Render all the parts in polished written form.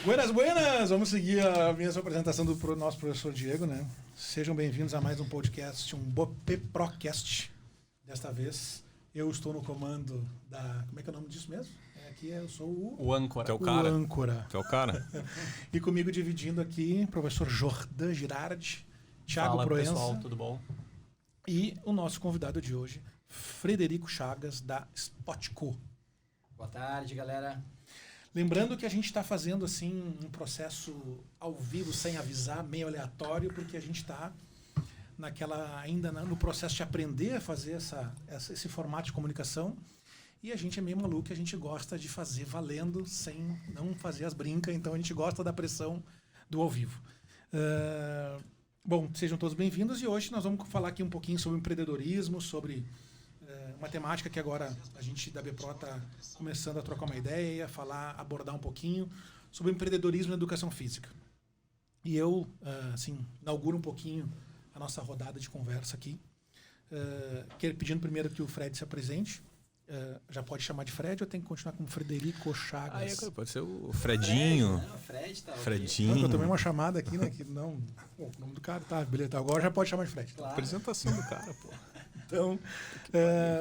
Buenas, buenas! Vamos seguir a mesma apresentação do nosso professor Diego, né? Sejam bênvindos a mais um podcast, um BOPEPROcast. Desta vez, eu estou no comando da... Como é que é o nome disso mesmo? Aqui eu sou o âncora. Que é o cara. O âncora. Que é o cara. E comigo dividindo aqui, professor Jordan Girardi, Thiago Fala, Proença. pessoal, tudo bom? E o nosso convidado de hoje, Frederico Chagas, da Spotco. Boa tarde, galera. Lembrando que a gente está fazendo assim um processo ao vivo, sem avisar, meio aleatório, porque a gente está ainda no processo de aprender a fazer esse formato de comunicação. E a gente é meio maluco, a gente gosta de fazer valendo, sem não fazer as brincas, então a gente gosta da pressão do ao vivo. Bom, sejam todos bem-vindos e hoje nós vamos falar aqui um pouquinho sobre empreendedorismo, sobre uma temática que agora a gente da BPRO está começando a trocar uma ideia, abordar um pouquinho sobre empreendedorismo na educação física. E eu, inauguro um pouquinho a nossa rodada de conversa aqui, pedindo primeiro que o Fred se apresente. Já pode chamar de Fred ou tem que continuar com Frederico Chagas? Pode ser o Fredinho. Fred, tá. Fredinho. Eu tomei uma chamada aqui, né? Que não, o nome do cara, tá, beleza. Agora já pode chamar de Fred. Claro. Apresentação do cara, pô. Então,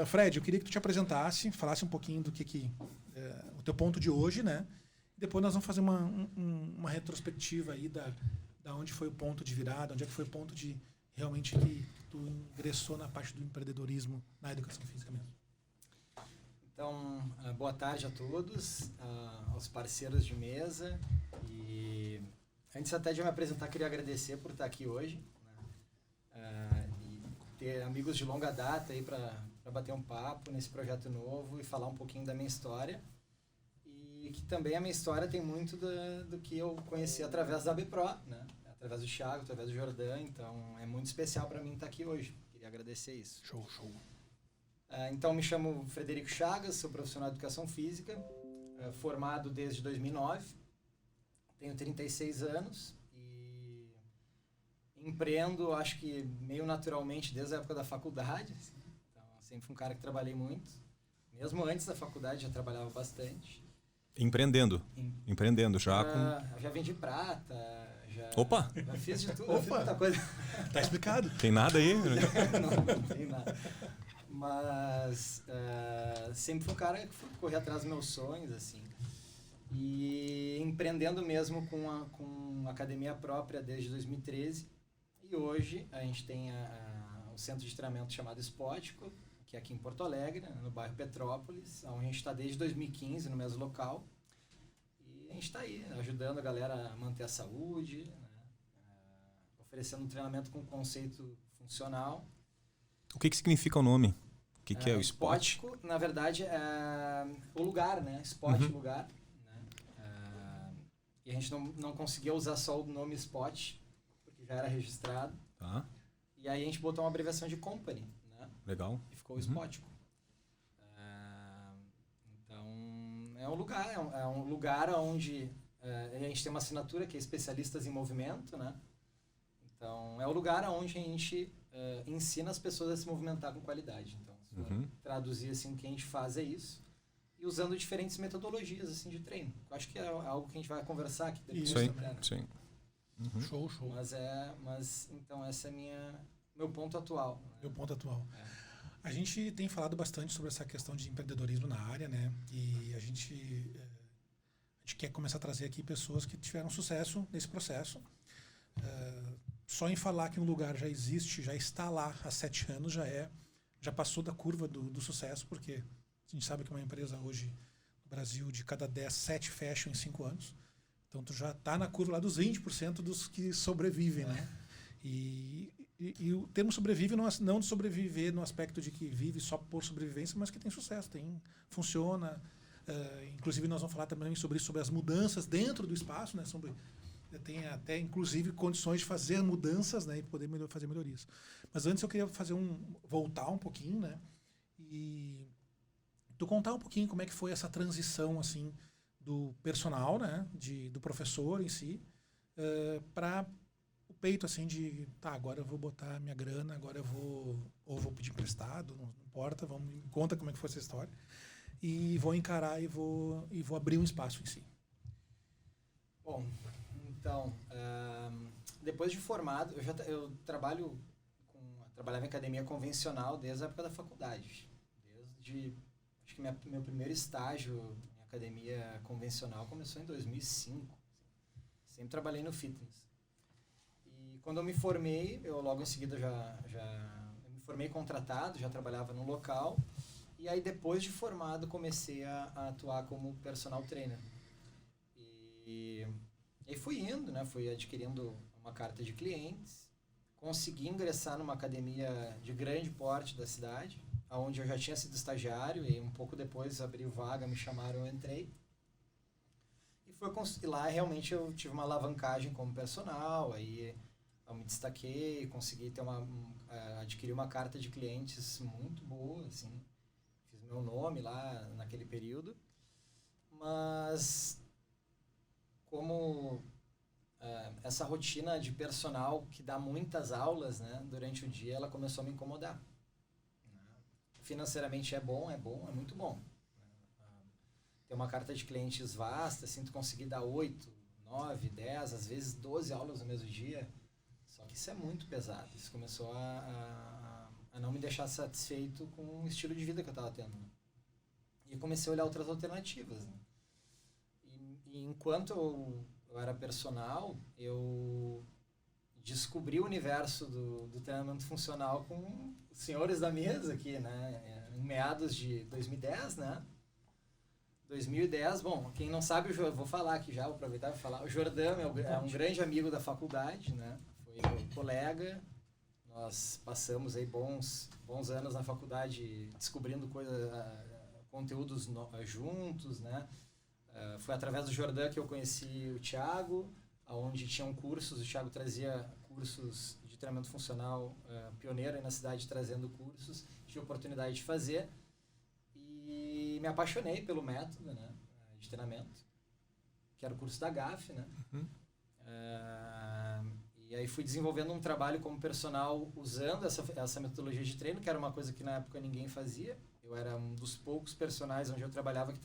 Fred, eu queria que tu te apresentasse, falasse um pouquinho do que o teu ponto de hoje, né? Depois nós vamos fazer uma retrospectiva aí da onde foi o ponto de virada, onde é que foi o ponto de realmente que tu ingressou na parte do empreendedorismo na educação física mesmo. Então, boa tarde a todos, aos parceiros de mesa. E antes até de me apresentar, queria agradecer por estar aqui hoje, né? E ter amigos de longa data aí para bater um papo nesse projeto novo e falar um pouquinho da minha história. E que também a minha história tem muito do que eu conheci através da BPRO, né? Através do Thiago, através do Jordan. Então, é muito especial para mim estar aqui hoje. Queria agradecer isso. Show. Então, me chamo Frederico Chagas, sou profissional de educação física, formado desde 2009, tenho 36 anos e empreendo, acho que meio naturalmente, desde a época da faculdade. Então, sempre fui um cara que trabalhei muito. Mesmo antes da faculdade, já trabalhava bastante. Empreendendo já com... Já vendi prata, Opa! Já fiz de tudo, já fiz muita coisa. Tá explicado. Tem nada aí? Não tem nada. Mas sempre fui um cara que foi correr atrás dos meus sonhos, assim. E empreendendo mesmo com academia própria desde 2013. E hoje a gente tem o centro de treinamento chamado Spotco, que é aqui em Porto Alegre, no bairro Petrópolis, onde a gente está desde 2015 no mesmo local. E a gente está aí, ajudando a galera a manter a saúde, né? Oferecendo um treinamento com conceito funcional. O que significa o nome? O que é o Spot? Spotco, na verdade, é o lugar, né? Spot, lugar. Né? E a gente não conseguia usar só o nome Spot, porque já era registrado. Tá. E aí a gente botou uma abreviação de company, né? Legal. E ficou o Spotco. Então, é um lugar onde a gente tem uma assinatura que é especialistas em movimento, né? Então, é o lugar onde a gente ensina as pessoas a se movimentar com qualidade. Então, se for traduzir assim, o que a gente faz é isso. E usando diferentes metodologias assim, de treino. Eu acho que é algo que a gente vai conversar aqui depois. Sim. Show. Mas então, esse é meu ponto atual. Né? Meu ponto atual. A gente tem falado bastante sobre essa questão de empreendedorismo na área, né? E a gente quer começar a trazer aqui pessoas que tiveram sucesso nesse processo. Só em falar que um lugar já existe, já está lá há 7 anos, já passou da curva do sucesso, porque a gente sabe que uma empresa hoje no Brasil, de cada 10, 7 fecham em 5 anos. Então, tu já está na curva lá dos 20% dos que sobrevivem, né? E o termo sobrevive não de sobreviver no aspecto de que vive só por sobrevivência, mas que tem sucesso, funciona. Inclusive, nós vamos falar também sobre as mudanças dentro do espaço, né? Tem até, inclusive, condições de fazer mudanças, né, e poder fazer melhorias. Mas antes eu queria voltar um pouquinho, né, e tu contar um pouquinho como é que foi essa transição, assim, do personal, né, do professor em si, para o peito, assim, agora eu vou botar minha grana, agora eu vou pedir emprestado, não importa, me conta como é que foi essa história, e vou encarar e vou abrir um espaço em si. Bom, então, depois de formado, eu trabalhava em academia convencional desde a época da faculdade. Acho que meu primeiro estágio em academia convencional começou em 2005. Sempre trabalhei no fitness. E quando eu me formei, eu logo em seguida eu me formei contratado, já trabalhava no local. E aí depois de formado comecei a atuar como personal trainer. E aí fui indo, né? Fui adquirindo uma carta de clientes. Consegui ingressar numa academia de grande porte da cidade, onde eu já tinha sido estagiário, e um pouco depois abriu vaga, me chamaram, eu entrei. E lá realmente eu tive uma alavancagem como personal, aí eu me destaquei, consegui adquirir uma carta de clientes muito boa, assim. Fiz meu nome lá naquele período. Mas como essa rotina de personal que dá muitas aulas, né, durante o dia, ela começou a me incomodar. Financeiramente é muito bom. Ter uma carta de clientes vasta, assim, tu conseguir dar 8, 9, 10, às vezes 12 aulas no mesmo dia, só que isso é muito pesado. Isso começou a não me deixar satisfeito com o estilo de vida que eu estava tendo. Né? E comecei a olhar outras alternativas. Né? E enquanto eu era personal, eu descobri o universo do treinamento funcional com os senhores da mesa aqui, né? Em meados de 2010, né? 2010, bom, quem não sabe, eu vou falar aqui já, vou aproveitar e falar. O Jordão é um grande amigo da faculdade, né? Foi meu colega. Nós passamos aí bons anos na faculdade descobrindo conteúdos juntos, né? Foi através do Jordão que eu conheci o Thiago, onde tinham cursos, o Thiago trazia cursos de treinamento funcional, pioneiro aí na cidade trazendo cursos, tive a oportunidade de fazer e me apaixonei pelo método, né, de treinamento, que era o curso da GAF, né? Uhum. E aí fui desenvolvendo um trabalho como personal usando essa metodologia de treino, que era uma coisa que na época ninguém fazia. Eu era um dos poucos personagens onde eu trabalhava com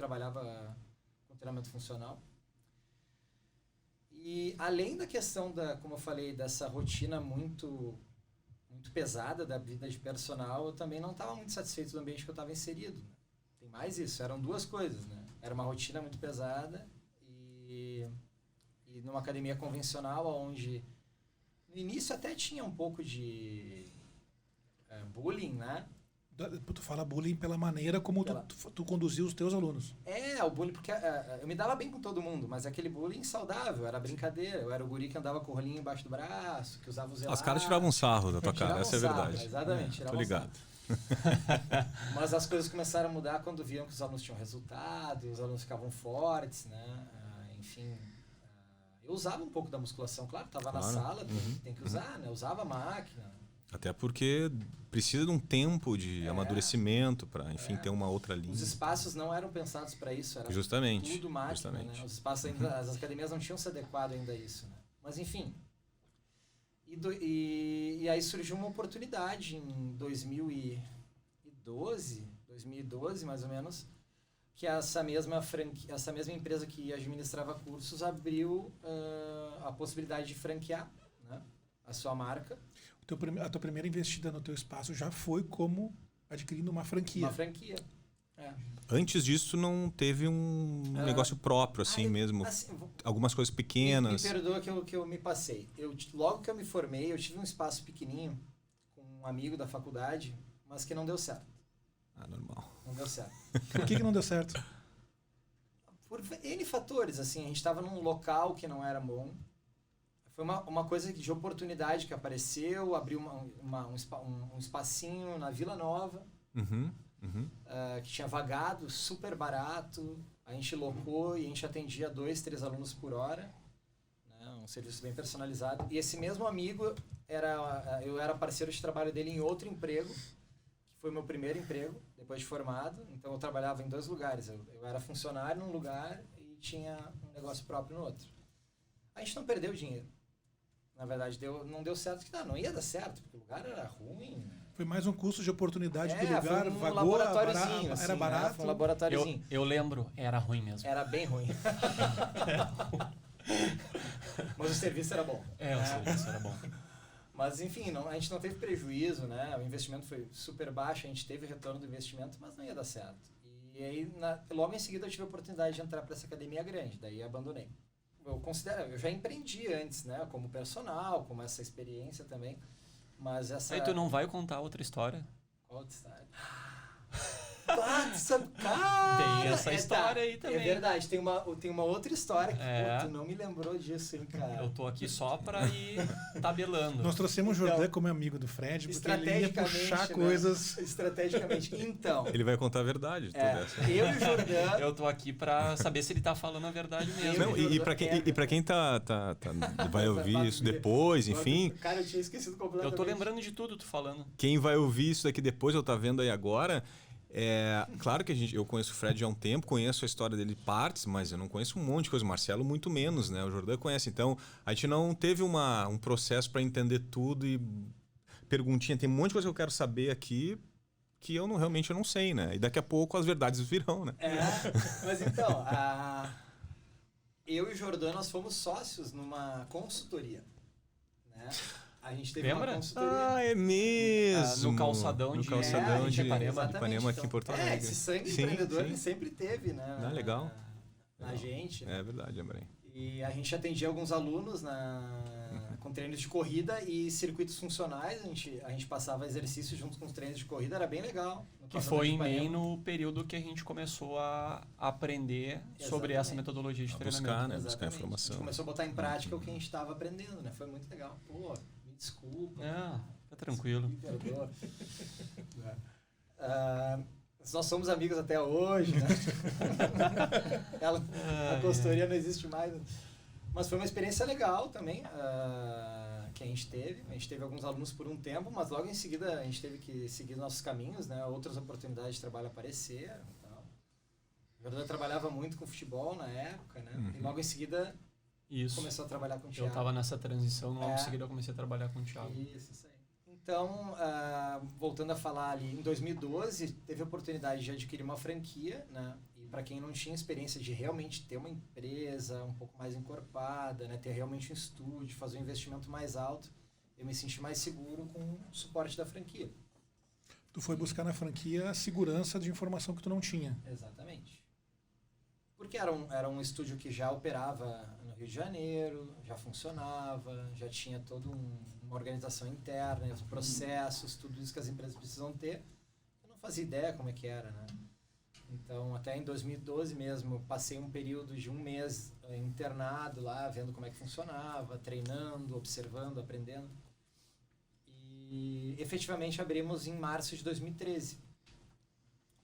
treinamento funcional. E além da questão como eu falei, dessa rotina muito, muito pesada da vida de personal, eu também não estava muito satisfeito do ambiente que eu estava inserido. Né? Tem mais isso, eram duas coisas, né? Era uma rotina muito pesada e numa academia convencional, onde no início até tinha um pouco de bullying, né? Tu fala bullying pela maneira como tu conduzia os teus alunos. O bullying, porque eu me dava bem com todo mundo, mas aquele bullying saudável, era brincadeira. Eu era o guri que andava com o rolinho embaixo do braço, que usava os elásticos. Os caras tiravam sarro da tua cara, essa é a verdade. Exatamente, tô ligado. Mas as coisas começaram a mudar quando viam que os alunos tinham resultado, os alunos ficavam fortes, né? Enfim, eu usava um pouco da musculação, claro, estava na sala, tem que usar, né? Eu usava a máquina. Até porque precisa de um tempo de amadurecimento para, enfim, ter uma outra linha. Os espaços não eram pensados para isso, era tudo máquina, né? Os espaços ainda, as academias não tinham se adequado ainda a isso, né? Mas enfim. E aí surgiu uma oportunidade em 2012 mais ou menos, que essa mesma empresa que administrava cursos abriu a possibilidade de franquear, né, a sua marca. A tua primeira investida no teu espaço já foi como adquirindo uma franquia. Uma franquia. Antes disso não teve um negócio próprio, assim mesmo? Assim, algumas coisas pequenas. Me perdoa que eu me passei. Logo que eu me formei, eu tive um espaço pequenininho com um amigo da faculdade, mas que não deu certo. Normal. Não deu certo. Por que não deu certo? Por N fatores, assim. A gente estava num local que não era bom. Foi uma coisa de oportunidade que apareceu, abriu um espacinho na Vila Nova, que tinha vagado, super barato. A gente locou e a gente atendia 2, 3 alunos por hora, né? Um serviço bem personalizado. E esse mesmo amigo, eu era parceiro de trabalho dele em outro emprego, que foi meu primeiro emprego, depois de formado. Então eu trabalhava em 2 lugares. Eu era funcionário num lugar e tinha um negócio próprio no outro. A gente não perdeu dinheiro. Na verdade, não deu certo, não ia dar certo, porque o lugar era ruim. Foi mais um custo de oportunidade do lugar, foi um laboratóriozinho, era barato. Foi um laboratóriozinho. Eu lembro, era ruim mesmo. Era bem ruim. Mas o serviço era bom. O serviço era bom. Mas, enfim, a gente não teve prejuízo, né? O investimento foi super baixo, a gente teve retorno do investimento, mas não ia dar certo. E aí, logo em seguida, eu tive a oportunidade de entrar para essa academia grande, daí abandonei. Eu já empreendi antes, né? Como personal, como essa experiência também, mas essa... Aí tu não vai contar outra história? Qual outra história? Cara, tem essa história aí também. É verdade, tem uma outra história que tu não me lembrou disso, hein, cara. Eu tô aqui só pra ir tabelando. Nós trouxemos o Jordan como amigo do Fred, porque ele ia puxar coisas... Estrategicamente. Então... Ele vai contar a verdade. Eu e o Jordan... Eu tô aqui pra saber se ele tá falando a verdade mesmo. Não, e pra quem vai ouvir isso depois, enfim... Cara, eu tinha esquecido completamente. Eu tô lembrando de tudo tu falando. Quem vai ouvir isso daqui depois, ou tá vendo aí agora... claro que eu conheço o Fred há um tempo, conheço a história dele partes, mas eu não conheço um monte de coisa. O Marcelo muito menos, né? O Jordan conhece. Então, a gente não teve um processo para entender tudo e perguntinha. Tem um monte de coisa que eu quero saber aqui que realmente eu não sei, né? E daqui a pouco as verdades virão, né? Mas então, eu e o Jordan, nós fomos sócios numa consultoria, né? A gente teve uma consultoria. É mesmo! No calçadão de Ipanema, aqui em Porto Alegre. Esse sangue empreendedor ele sempre teve, né? Legal. Na gente. É verdade, Ambrém. E a gente atendia alguns alunos com treinos de corrida e circuitos funcionais. A gente passava exercícios junto com os treinos de corrida, era bem legal. Que foi bem no período que a gente começou a aprender sobre essa metodologia de treinamento. Buscar, né? Buscar informação. A gente começou a botar em prática o que a gente estava aprendendo, né? Foi muito legal. Pô, desculpa. Fica tranquilo. Me perdoa. Nós somos amigos até hoje, né? A consultoria não existe mais. Mas foi uma experiência legal também que a gente teve. A gente teve alguns alunos por um tempo, mas logo em seguida a gente teve que seguir nossos caminhos, né? Outras oportunidades de trabalho apareceram e tal. O Jordan trabalhava muito com futebol na época, né? E logo em seguida começou a trabalhar com o Thiago. Eu estava nessa transição, logo em seguida eu comecei a trabalhar com o Thiago. Isso aí. Então, voltando a falar ali, em 2012 teve a oportunidade de adquirir uma franquia, né? E para quem não tinha experiência de realmente ter uma empresa um pouco mais encorpada, né? Ter realmente um estúdio, fazer um investimento mais alto, eu me senti mais seguro com o suporte da franquia. Tu foi buscar na franquia a segurança de informação que tu não tinha. Exatamente. Porque era um estúdio que já operava no Rio de Janeiro, já funcionava, já tinha toda uma organização interna, os processos, tudo isso que as empresas precisam ter. Eu não fazia ideia como é que era, né? Então, até em 2012 mesmo, passei um período de um mês internado lá, vendo como é que funcionava, treinando, observando, aprendendo. E efetivamente abrimos em março de 2013.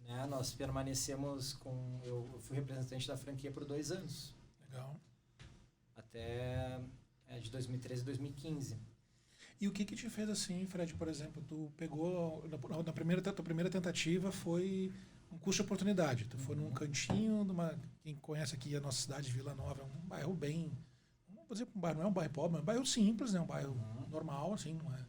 Né? Nós permanecemos eu fui representante da franquia por 2 anos. Legal. Até de 2013 a 2015. E o que te fez assim, Fred, por exemplo, tu pegou, tua primeira tentativa foi um custo de oportunidade. Tu foi num cantinho, quem conhece aqui a nossa cidade, Vila Nova, é um bairro bem, vamos dizer, não é um bairro pobre, é um bairro simples, né? Um bairro normal, assim, não é?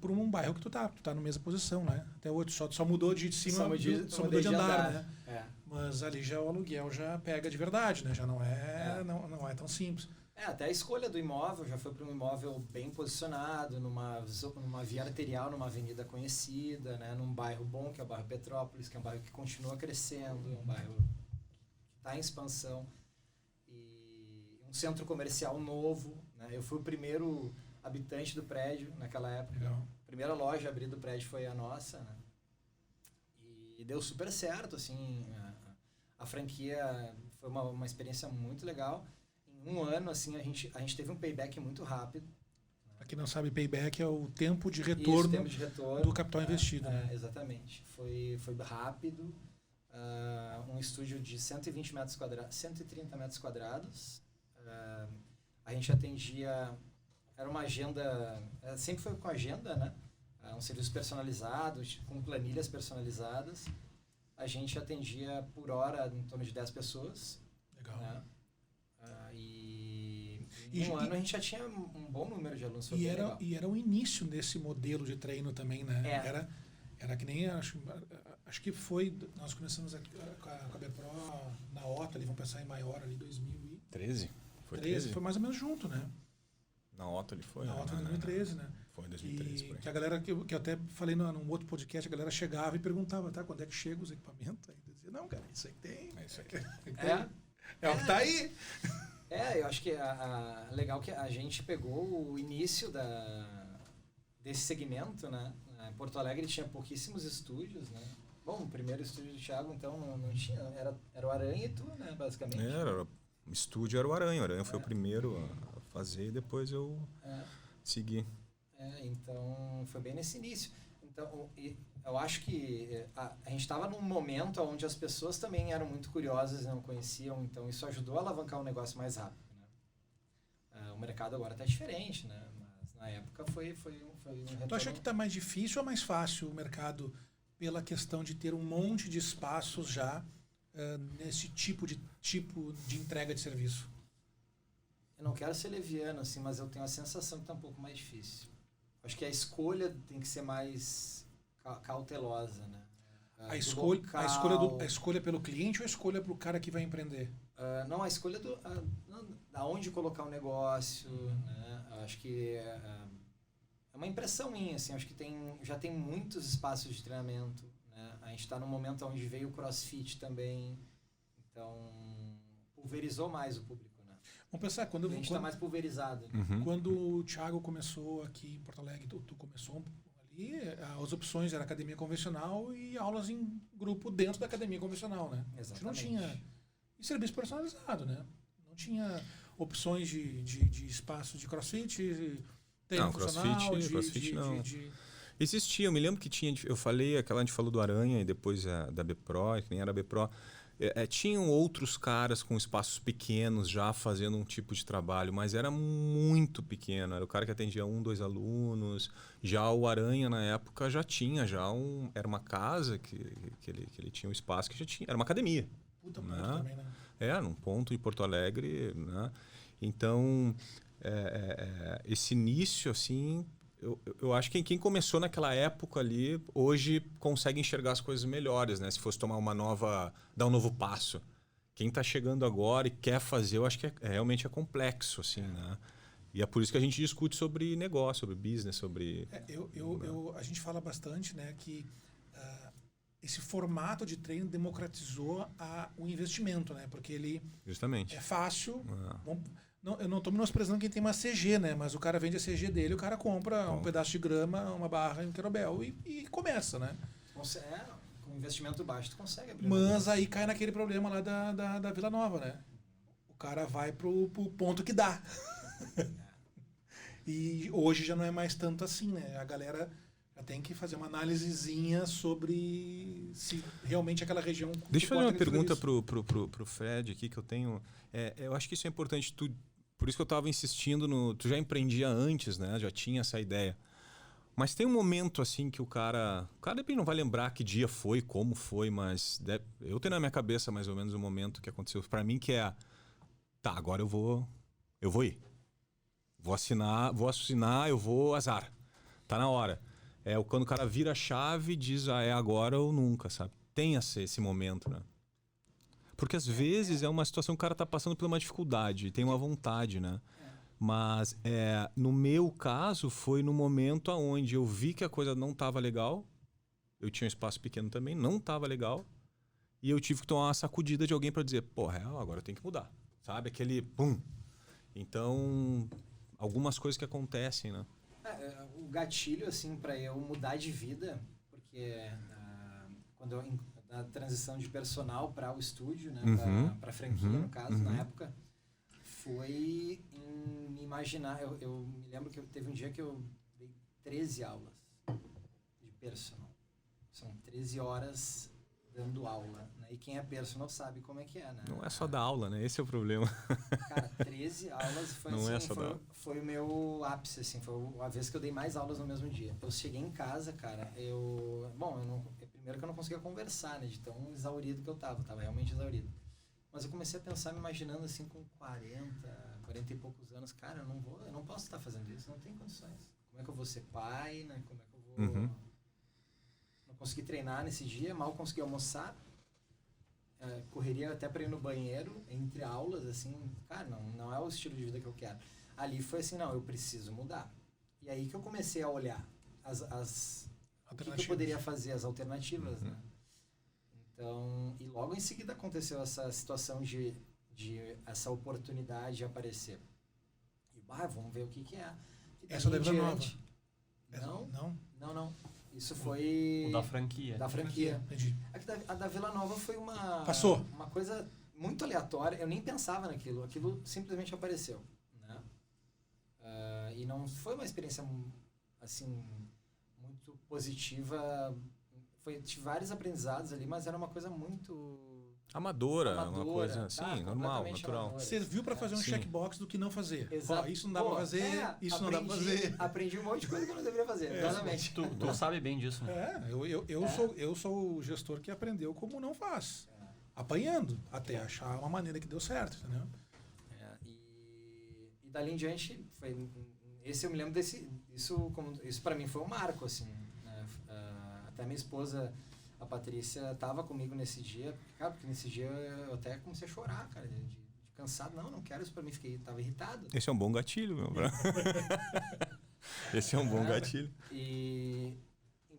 Por um bairro que tu tá na mesma posição, né? Até hoje só mudou de cima, só mudou de andar, né? Mas ali já o aluguel já pega de verdade, né? Já não é tão simples. Até a escolha do imóvel já foi para um imóvel bem posicionado, numa via arterial, numa avenida conhecida, né? Num bairro bom, que é o bairro Petrópolis, que é um bairro que continua crescendo, é um bairro que está em expansão. E um centro comercial novo, né? Eu fui o primeiro habitante do prédio naquela época. Legal. A primeira loja a abrir do prédio foi a nossa, né? E deu super certo, assim. A franquia foi uma experiência muito legal. Em um ano, assim, a gente teve um payback muito rápido. Para quem não sabe, payback é o tempo de retorno, do capital investido. Né? Exatamente. Foi rápido. Um estúdio de 120 metros quadrados, 130 metros quadrados. A gente atendia... Era uma agenda... Sempre foi com agenda, né? Um serviço personalizado, com planilhas personalizadas. A gente atendia por hora em torno de 10 pessoas. Legal. Né? Em um ano a gente já tinha um bom número de alunos. E era o início desse modelo de treino também, né? Era que nem... Acho que foi... Nós começamos com a BPRO na OTA, ali, vamos pensar em maior, ali, 2013. Foi 13, 13? foi mais ou menos junto, né? Na Otto ele foi? Na né? Otto em Não, 2013, né? Foi em 2013, E por aí. que a galera, que eu até falei num outro podcast, a galera chegava e perguntava, tá, quando é que chega os equipamentos? Aí eu dizia, não, cara, isso aí tem. É isso aqui. É o que tá aí. Eu acho que legal que a gente pegou o início desse segmento, né? Em Porto Alegre tinha pouquíssimos estúdios, né? Bom, o primeiro estúdio do Thiago, então, não tinha, era o Aranha e tu, né, basicamente. O estúdio era o Aranha. O Aranha foi o primeiro a fazer e depois eu segui. Então, foi bem nesse início. Então, eu acho que a gente estava num momento onde as pessoas também eram muito curiosas e não conheciam, então isso ajudou a alavancar o negócio mais rápido, né? O mercado agora está diferente, né? Mas na época foi um retorno. Tu acha que tá mais difícil ou mais fácil o mercado pela questão de ter um monte de espaços já nesse tipo de entrega de serviço? Eu não quero ser leviano, assim, mas eu tenho a sensação que está um pouco mais difícil. Acho que a escolha tem que ser mais cautelosa, né? A escolha pelo cliente ou a escolha para o cara que vai empreender? Não, a escolha aonde colocar o negócio, né? Acho que é uma impressão minha, assim, acho que já tem muitos espaços de treinamento, né? A gente está num momento onde veio o CrossFit também, então pulverizou mais o público. Vamos pensar, A gente está mais pulverizado. Quando o Thiago começou aqui em Porto Alegre, tu começou ali, as opções eram academia convencional e aulas em grupo dentro da academia convencional, né? Exatamente. A gente não tinha... E serviço personalizado, né? Não tinha opções de espaço de crossfit, treino funcional, crossfit não. Existia, eu me lembro que tinha, eu falei, a gente falou do Aranha e depois da BPRO, que nem era a BPRO. Tinham outros caras com espaços pequenos já fazendo um tipo de trabalho, mas era muito pequeno. Era o cara que atendia 1, 2 alunos. Já o Aranha, na época, já tinha. Era uma casa que ele tinha um espaço que já tinha. Era uma academia. Puta né? ponto também, né? Num ponto em Porto Alegre. Né? Então, esse início, assim... Eu acho que quem começou naquela época ali, hoje consegue enxergar as coisas melhores, né? Se fosse tomar dar um novo passo. Quem está chegando agora e quer fazer, eu acho que realmente é complexo, assim, né? E é por isso que a gente discute sobre negócio, sobre business, sobre... A gente fala bastante, né, que esse formato de treino democratizou o investimento, né? Porque ele Justamente. é fácil... eu não estou menosprezando quem tem uma CG, né? Mas o cara vende a CG dele, o cara compra um pedaço de grama, uma barra em Querobel e começa, né? Com investimento baixo, tu consegue abrir. Mas aí cai naquele problema lá da Vila Nova, né? O cara vai pro ponto que dá. E hoje já não é mais tanto assim, né? A galera já tem que fazer uma análisezinha sobre se realmente aquela região... Deixa eu fazer uma pergunta pro Fred aqui que eu tenho. Eu acho que isso é importante. Por isso que eu estava insistindo Tu já empreendia antes, né? Já tinha essa ideia. Mas tem um momento assim que o cara não vai lembrar que dia foi, como foi, mas eu tenho na minha cabeça mais ou menos o momento que aconteceu para mim, que agora eu vou ir. Vou assinar, eu vou azar. Tá na hora. Quando o cara vira a chave e diz, é agora ou nunca, sabe? Tem esse momento, né? Porque às vezes é uma situação que o cara tá passando por uma dificuldade, tem uma vontade, né? Mas no meu caso foi no momento onde eu vi que a coisa não estava legal, eu tinha um espaço pequeno também, não estava legal, e eu tive que tomar uma sacudida de alguém para dizer, agora eu tenho que mudar, sabe? Aquele pum. Então, algumas coisas que acontecem, né? O gatilho, assim, para eu mudar de vida, porque quando a transição de personal para o estúdio, né, para franquia, no caso, na época, foi em me imaginar. Eu me lembro que teve um dia que eu dei 13 aulas de personal. São 13 horas dando aula, né? E quem é personal sabe como é que é, né? Não é só dar aula, né? Esse é o problema. Cara, 13 aulas foi, não assim, foi o meu ápice, assim, foi a vez que eu dei mais aulas no mesmo dia. Eu cheguei em casa, cara, primeiro que eu não conseguia conversar, né, de tão exaurido que eu tava realmente exaurido. Mas eu comecei a pensar, me imaginando assim, com 40 e poucos anos, cara, eu não posso estar fazendo isso, não tem condições. Como é que eu vou ser pai, né, como é que eu vou... Não consegui treinar nesse dia, mal consegui almoçar. correria até para ir no banheiro, entre aulas, assim, cara, não é o estilo de vida que eu quero. Ali foi assim, não, eu preciso mudar. E aí que eu comecei a olhar o que eu poderia fazer, as alternativas, né? Então, e logo em seguida aconteceu essa situação de essa oportunidade de aparecer. E, vamos ver o que é. E essa da Vila Nova? Não. Isso foi... O da franquia. Da franquia. Entendi. A da Vila Nova foi uma coisa muito aleatória. Eu nem pensava naquilo. Aquilo simplesmente apareceu, né? E não foi uma experiência, assim, muito positiva. Tive vários aprendizados ali, mas era uma coisa muito... Amadora, uma coisa assim, normal, natural. Amadora. Serviu para fazer um checkbox do que não fazer. Exato. Isso não dá para fazer, isso não dá para fazer. Aprendi um monte de coisa que eu não deveria fazer, exatamente. Tu sabe bem disso, né? Eu sou o gestor que aprendeu como não faz. Apanhando, até achar uma maneira que deu certo, entendeu? E dali em diante, eu me lembro desse... Isso para mim foi um marco, assim. Né? Até minha esposa... A Patrícia estava comigo nesse dia, cara, porque nesse dia eu até comecei a chorar, cara, de cansado. Não quero isso pra mim, tava irritado. Esse é um bom gatilho, meu. Esse é um bom gatilho.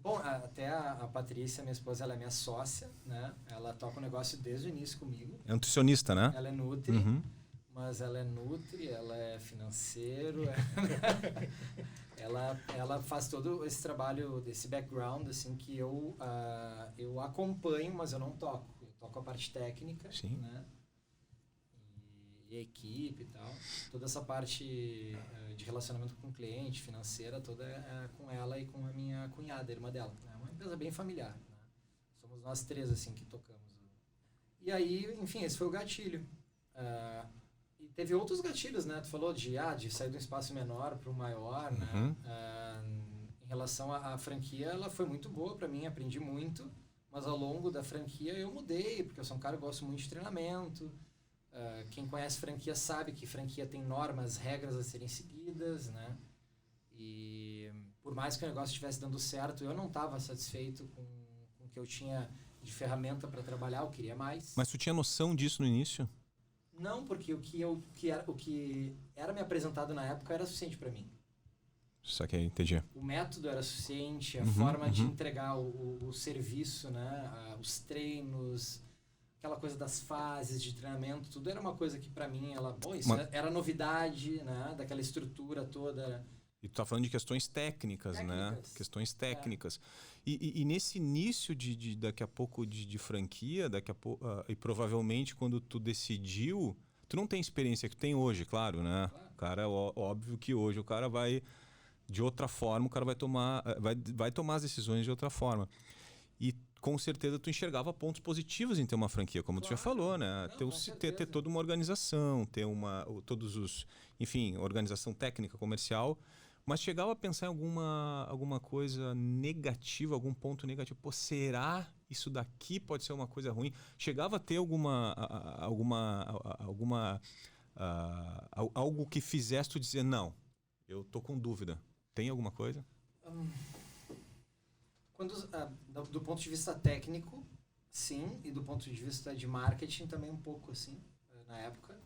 Bom, até a Patrícia, minha esposa, ela é minha sócia, né? Ela toca o negócio desde o início comigo. É nutricionista, né? Ela é nutri, mas ela é nutri, ela é financeiro, ela faz todo esse trabalho, esse background, assim, que eu acompanho, mas eu não toco. Eu toco a parte técnica, né? E a equipe e tal. Toda essa parte de relacionamento com o cliente, financeira, toda é com ela e com a minha cunhada, a irmã dela. É uma empresa bem familiar, né? Somos nós três, assim, que tocamos. E aí, enfim, esse foi o gatilho. E teve outros gatilhos, né? Tu falou de sair de um espaço menor para um maior, né? Em relação à franquia, ela foi muito boa para mim, aprendi muito, mas ao longo da franquia eu mudei, porque eu sou um cara que gosto muito de treinamento. Quem conhece franquia sabe que franquia tem normas, regras a serem seguidas, né? E por mais que o negócio estivesse dando certo, eu não estava satisfeito com o que eu tinha de ferramenta para trabalhar, eu queria mais. Mas tu tinha noção disso no início? Não, porque o que era me apresentado na época era suficiente para mim. Saquei, entendi. O método era suficiente, a forma de entregar o serviço, né? Os treinos, aquela coisa das fases de treinamento, tudo era uma coisa que para mim era novidade, né? Daquela estrutura toda. E tu tá falando de questões técnicas, né? Questões técnicas. E nesse início de daqui a pouco de franquia, daqui a pouco, e provavelmente quando tu decidiu, tu não tem experiência que tu tem hoje, claro, né? Claro. O cara, óbvio que hoje o cara vai de outra forma, o cara vai tomar as decisões de outra forma. E com certeza tu enxergava pontos positivos em ter uma franquia, como tu já falou, né? Ter toda uma organização, ter enfim, organização técnica, comercial. Mas chegava a pensar em alguma coisa negativa, algum ponto negativo? Pô, será isso daqui pode ser uma coisa ruim? Chegava a ter algo que fizesse tu dizer, não, eu tô com dúvida. Tem alguma coisa? Do ponto de vista técnico, sim. E do ponto de vista de marketing também um pouco, assim, na época.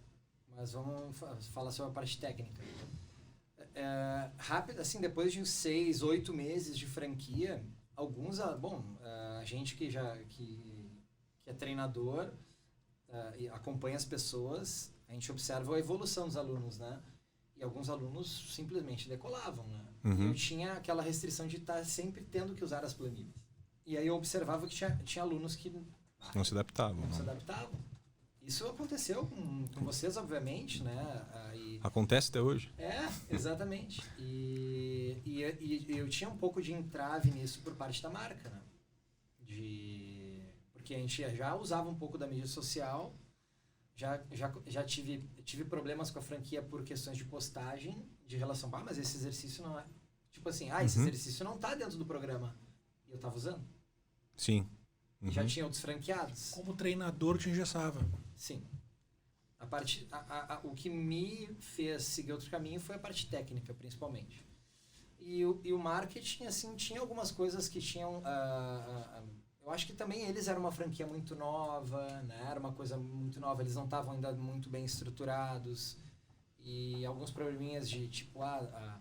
Mas vamos falar sobre a parte técnica. Rápido, assim, depois de uns 6, 8 meses de franquia, a gente que é treinador e acompanha as pessoas, a gente observa a evolução dos alunos, né? E alguns alunos simplesmente decolavam, né? E eu tinha aquela restrição de estar sempre tendo que usar as planilhas. E aí eu observava que tinha alunos que não se adaptavam. Não se adaptavam. Isso aconteceu com vocês, obviamente, né? Acontece até hoje. Exatamente. E eu tinha um pouco de entrave nisso por parte da marca, né? Porque a gente já usava um pouco da mídia social, já tive problemas com a franquia por questões de postagem, de relação, mas esse exercício não é... Tipo assim, esse exercício não tá dentro do programa. E eu tava usando. Sim. Já tinha outros franqueados. Como treinador te engessava. Sim. O que me fez seguir outro caminho foi a parte técnica, principalmente. E o marketing, assim, tinha algumas coisas que tinham eu acho que também eles eram uma franquia muito nova, né? Era uma coisa muito nova, eles não estavam ainda muito bem estruturados. E alguns probleminhas de tipo, a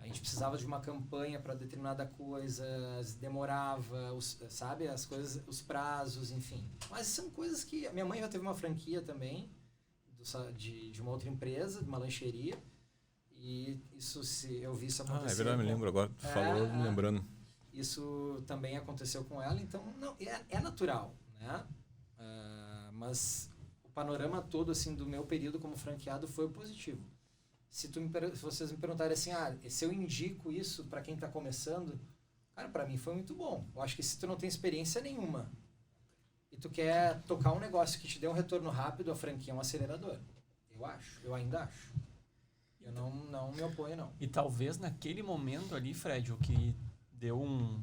gente precisava de uma campanha para determinada coisa, demorava, sabe? As coisas, os prazos, enfim. Mas são coisas que... A minha mãe já teve uma franquia também, de uma outra empresa, de uma lancheria. E eu vi isso acontecer. É verdade, me lembro agora. Tu falou, me lembrando. Isso também aconteceu com ela, então não, é natural, né? Mas o panorama todo assim do meu período como franqueado foi positivo. Se vocês me perguntarem assim, se eu indico isso para quem está começando, cara, para mim foi muito bom. Eu acho que se tu não tem experiência nenhuma e tu quer tocar um negócio que te dê um retorno rápido, a franquia é um acelerador. Eu ainda acho. Eu não me oponho, não. E talvez naquele momento ali, Fred, o que deu um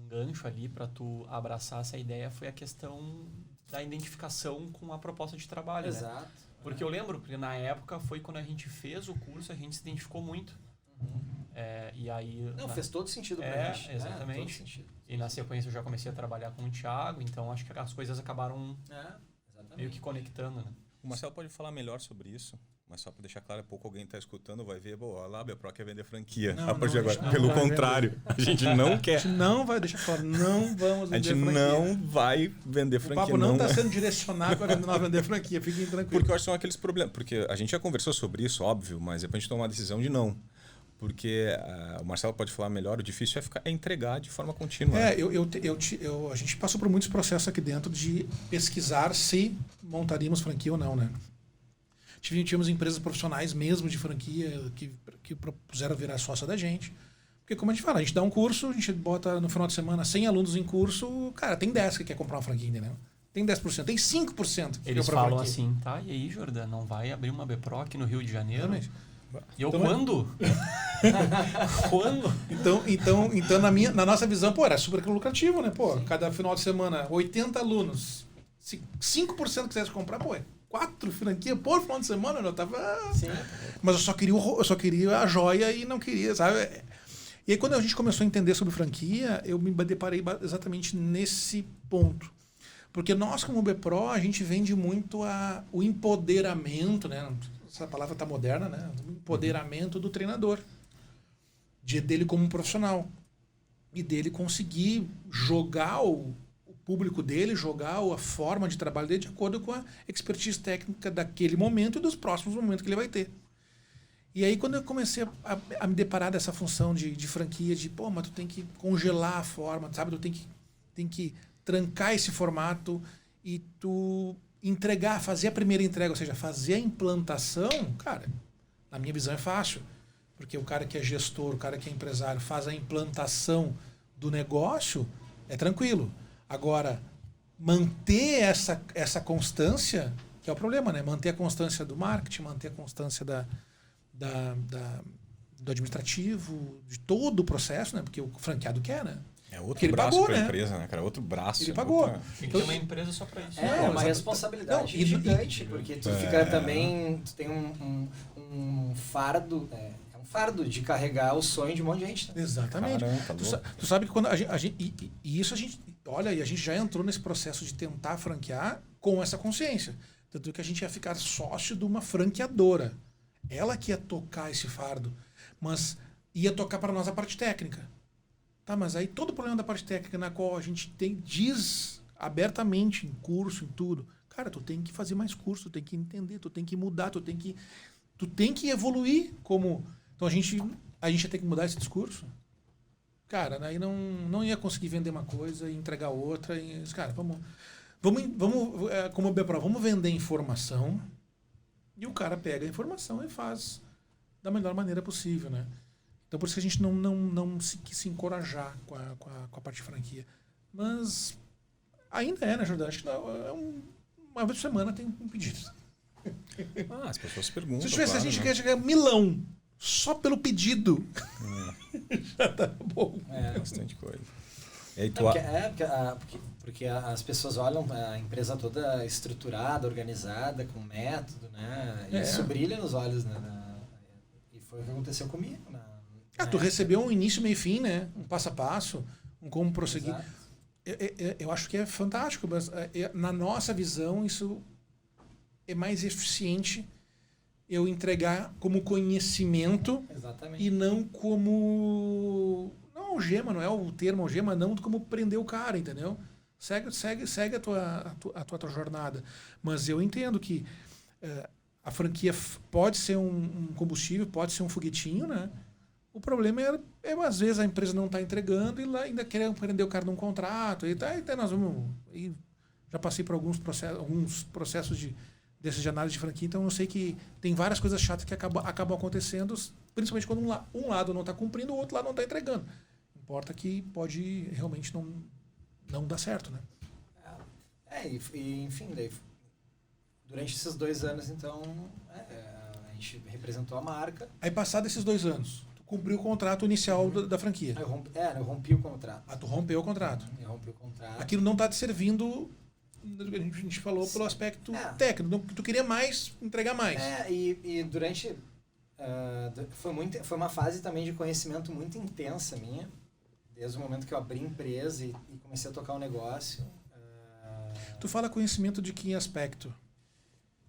gancho ali para tu abraçar essa ideia foi a questão da identificação com a proposta de trabalho, Exato. né? Porque eu lembro, porque na época foi quando a gente fez o curso, a gente se identificou muito. E aí... Fez todo sentido pra gente. Exatamente. Todo sentido. E na sequência eu já comecei a trabalhar com o Thiago, então acho que as coisas acabaram meio que conectando, né? O Marcelo pode falar melhor sobre isso, mas só para deixar claro, pouco alguém está escutando vai ver, olha lá, a BPRO quer vender franquia. Não, a partir de agora. não Pelo vai contrário, a gente não quer. A gente não vai deixar claro, não vamos vender franquia. A gente não vai vender franquia. O papo não está sendo direcionado para nós vender franquia, fiquem tranquilos. Porque eu acho que são aqueles problemas. Porque a gente já conversou sobre isso, óbvio, mas depois a gente tomar uma decisão de não. Porque o Marcelo pode falar melhor, o difícil é entregar de forma contínua. A gente passou por muitos processos aqui dentro de pesquisar se montaríamos franquia ou não, né? Tínhamos empresas profissionais mesmo de franquia que propuseram virar sócia da gente. Porque, como a gente fala, a gente dá um curso, a gente bota no final de semana 100 alunos em curso, cara, tem 10 que quer comprar uma franquia, entendeu? Tem 10%, tem 5% que eles falam assim, tá, e aí, Jordan, não vai abrir uma BPRO aqui no Rio de Janeiro? Exatamente. E eu, então, quando? Quando? Então na nossa visão, era super lucrativo, né? Cada final de semana, 80 alunos. Se 5% quisesse comprar, 4 franquias por final de semana, eu tava... Sim. Mas eu só queria a joia e não queria, sabe? E aí quando a gente começou a entender sobre franquia, eu me deparei exatamente nesse ponto. Porque nós, como BPRO, a gente vende muito o empoderamento, né? Essa palavra tá moderna, né? O empoderamento do treinador. Dele como um profissional. E dele conseguir jogar o público dele, jogar a forma de trabalho dele de acordo com a expertise técnica daquele momento e dos próximos momentos que ele vai ter. E aí, quando eu comecei a me deparar dessa função de franquia, mas tu tem que congelar a forma, sabe? Tu tem que trancar esse formato e tu fazer a primeira entrega, ou seja, fazer a implantação, cara, na minha visão é fácil. Porque o cara que é gestor, o cara que é empresário, faz a implantação do negócio, é tranquilo. Agora, manter essa constância, que é o problema, né? Manter a constância do marketing, manter a constância do administrativo, de todo o processo, né? Porque o franqueado quer, né? É outro braço para a empresa, né, cara? Outro braço. Ele pagou. Tem que ter uma empresa só para isso. É uma responsabilidade gigante, porque tu fica também... Tu tem um fardo... um fardo de carregar o sonho de um monte de gente. Né? Exatamente. Caramba, tu sabe que quando a gente... E isso a gente... Olha, e a gente já entrou nesse processo de tentar franquear com essa consciência. Tanto que a gente ia ficar sócio de uma franqueadora. Ela que ia tocar esse fardo, mas ia tocar para nós a parte técnica. Tá, mas aí todo o problema da parte técnica na qual a gente diz abertamente em curso, em tudo, cara, tu tem que fazer mais curso, tu tem que entender, tu tem que mudar, tu tem que evoluir como... Então a gente ia ter que mudar esse discurso. Cara, aí não ia conseguir vender uma coisa e entregar outra. E, cara, vamos como BPRO, vamos vender informação e o cara pega a informação e faz da melhor maneira possível, né? Então, por isso que a gente não se encorajar com a parte de franquia. Mas ainda né, Jordão? Acho que uma vez por semana tem um pedido. As pessoas perguntam. Se a gente quer chegar a Milão só pelo pedido, já tá bom. Bastante coisa. Porque as pessoas olham a empresa toda estruturada, organizada, com método, né? E isso brilha nos olhos, né? E foi o que aconteceu comigo. Tu recebeu um início, meio e fim, né? Um passo a passo. como prosseguir. Exato. Eu acho que é fantástico, mas na nossa visão isso é mais eficiente eu entregar como conhecimento Exatamente. e não como... Não algema, não é o termo algema, não como prender o cara, entendeu? Segue a tua jornada. Mas eu entendo que a franquia pode ser um combustível, pode ser um foguetinho, né? O problema às vezes a empresa não está entregando e lá ainda quer prender o cara num contrato. E até nós vamos... já passei por alguns processos desses de análise de franquia, então eu sei que tem várias coisas chatas que acabam acontecendo, principalmente quando um lado não está cumprindo, o outro lado não está entregando. Importa que pode realmente não dar certo, né? Enfim, daí, durante esses 2 anos, então, a gente representou a marca. Aí, passado esses 2 anos, tu cumpriu o contrato inicial da franquia. Eu rompi o contrato. Tu rompeu o contrato. Eu rompi o contrato. Aquilo não está te servindo, a gente falou, pelo aspecto técnico, tu queria mais, entregar mais. E durante... foi uma fase também de conhecimento muito intensa minha, desde o momento que eu abri a empresa e comecei a tocar o negócio. Tu fala conhecimento de que aspecto?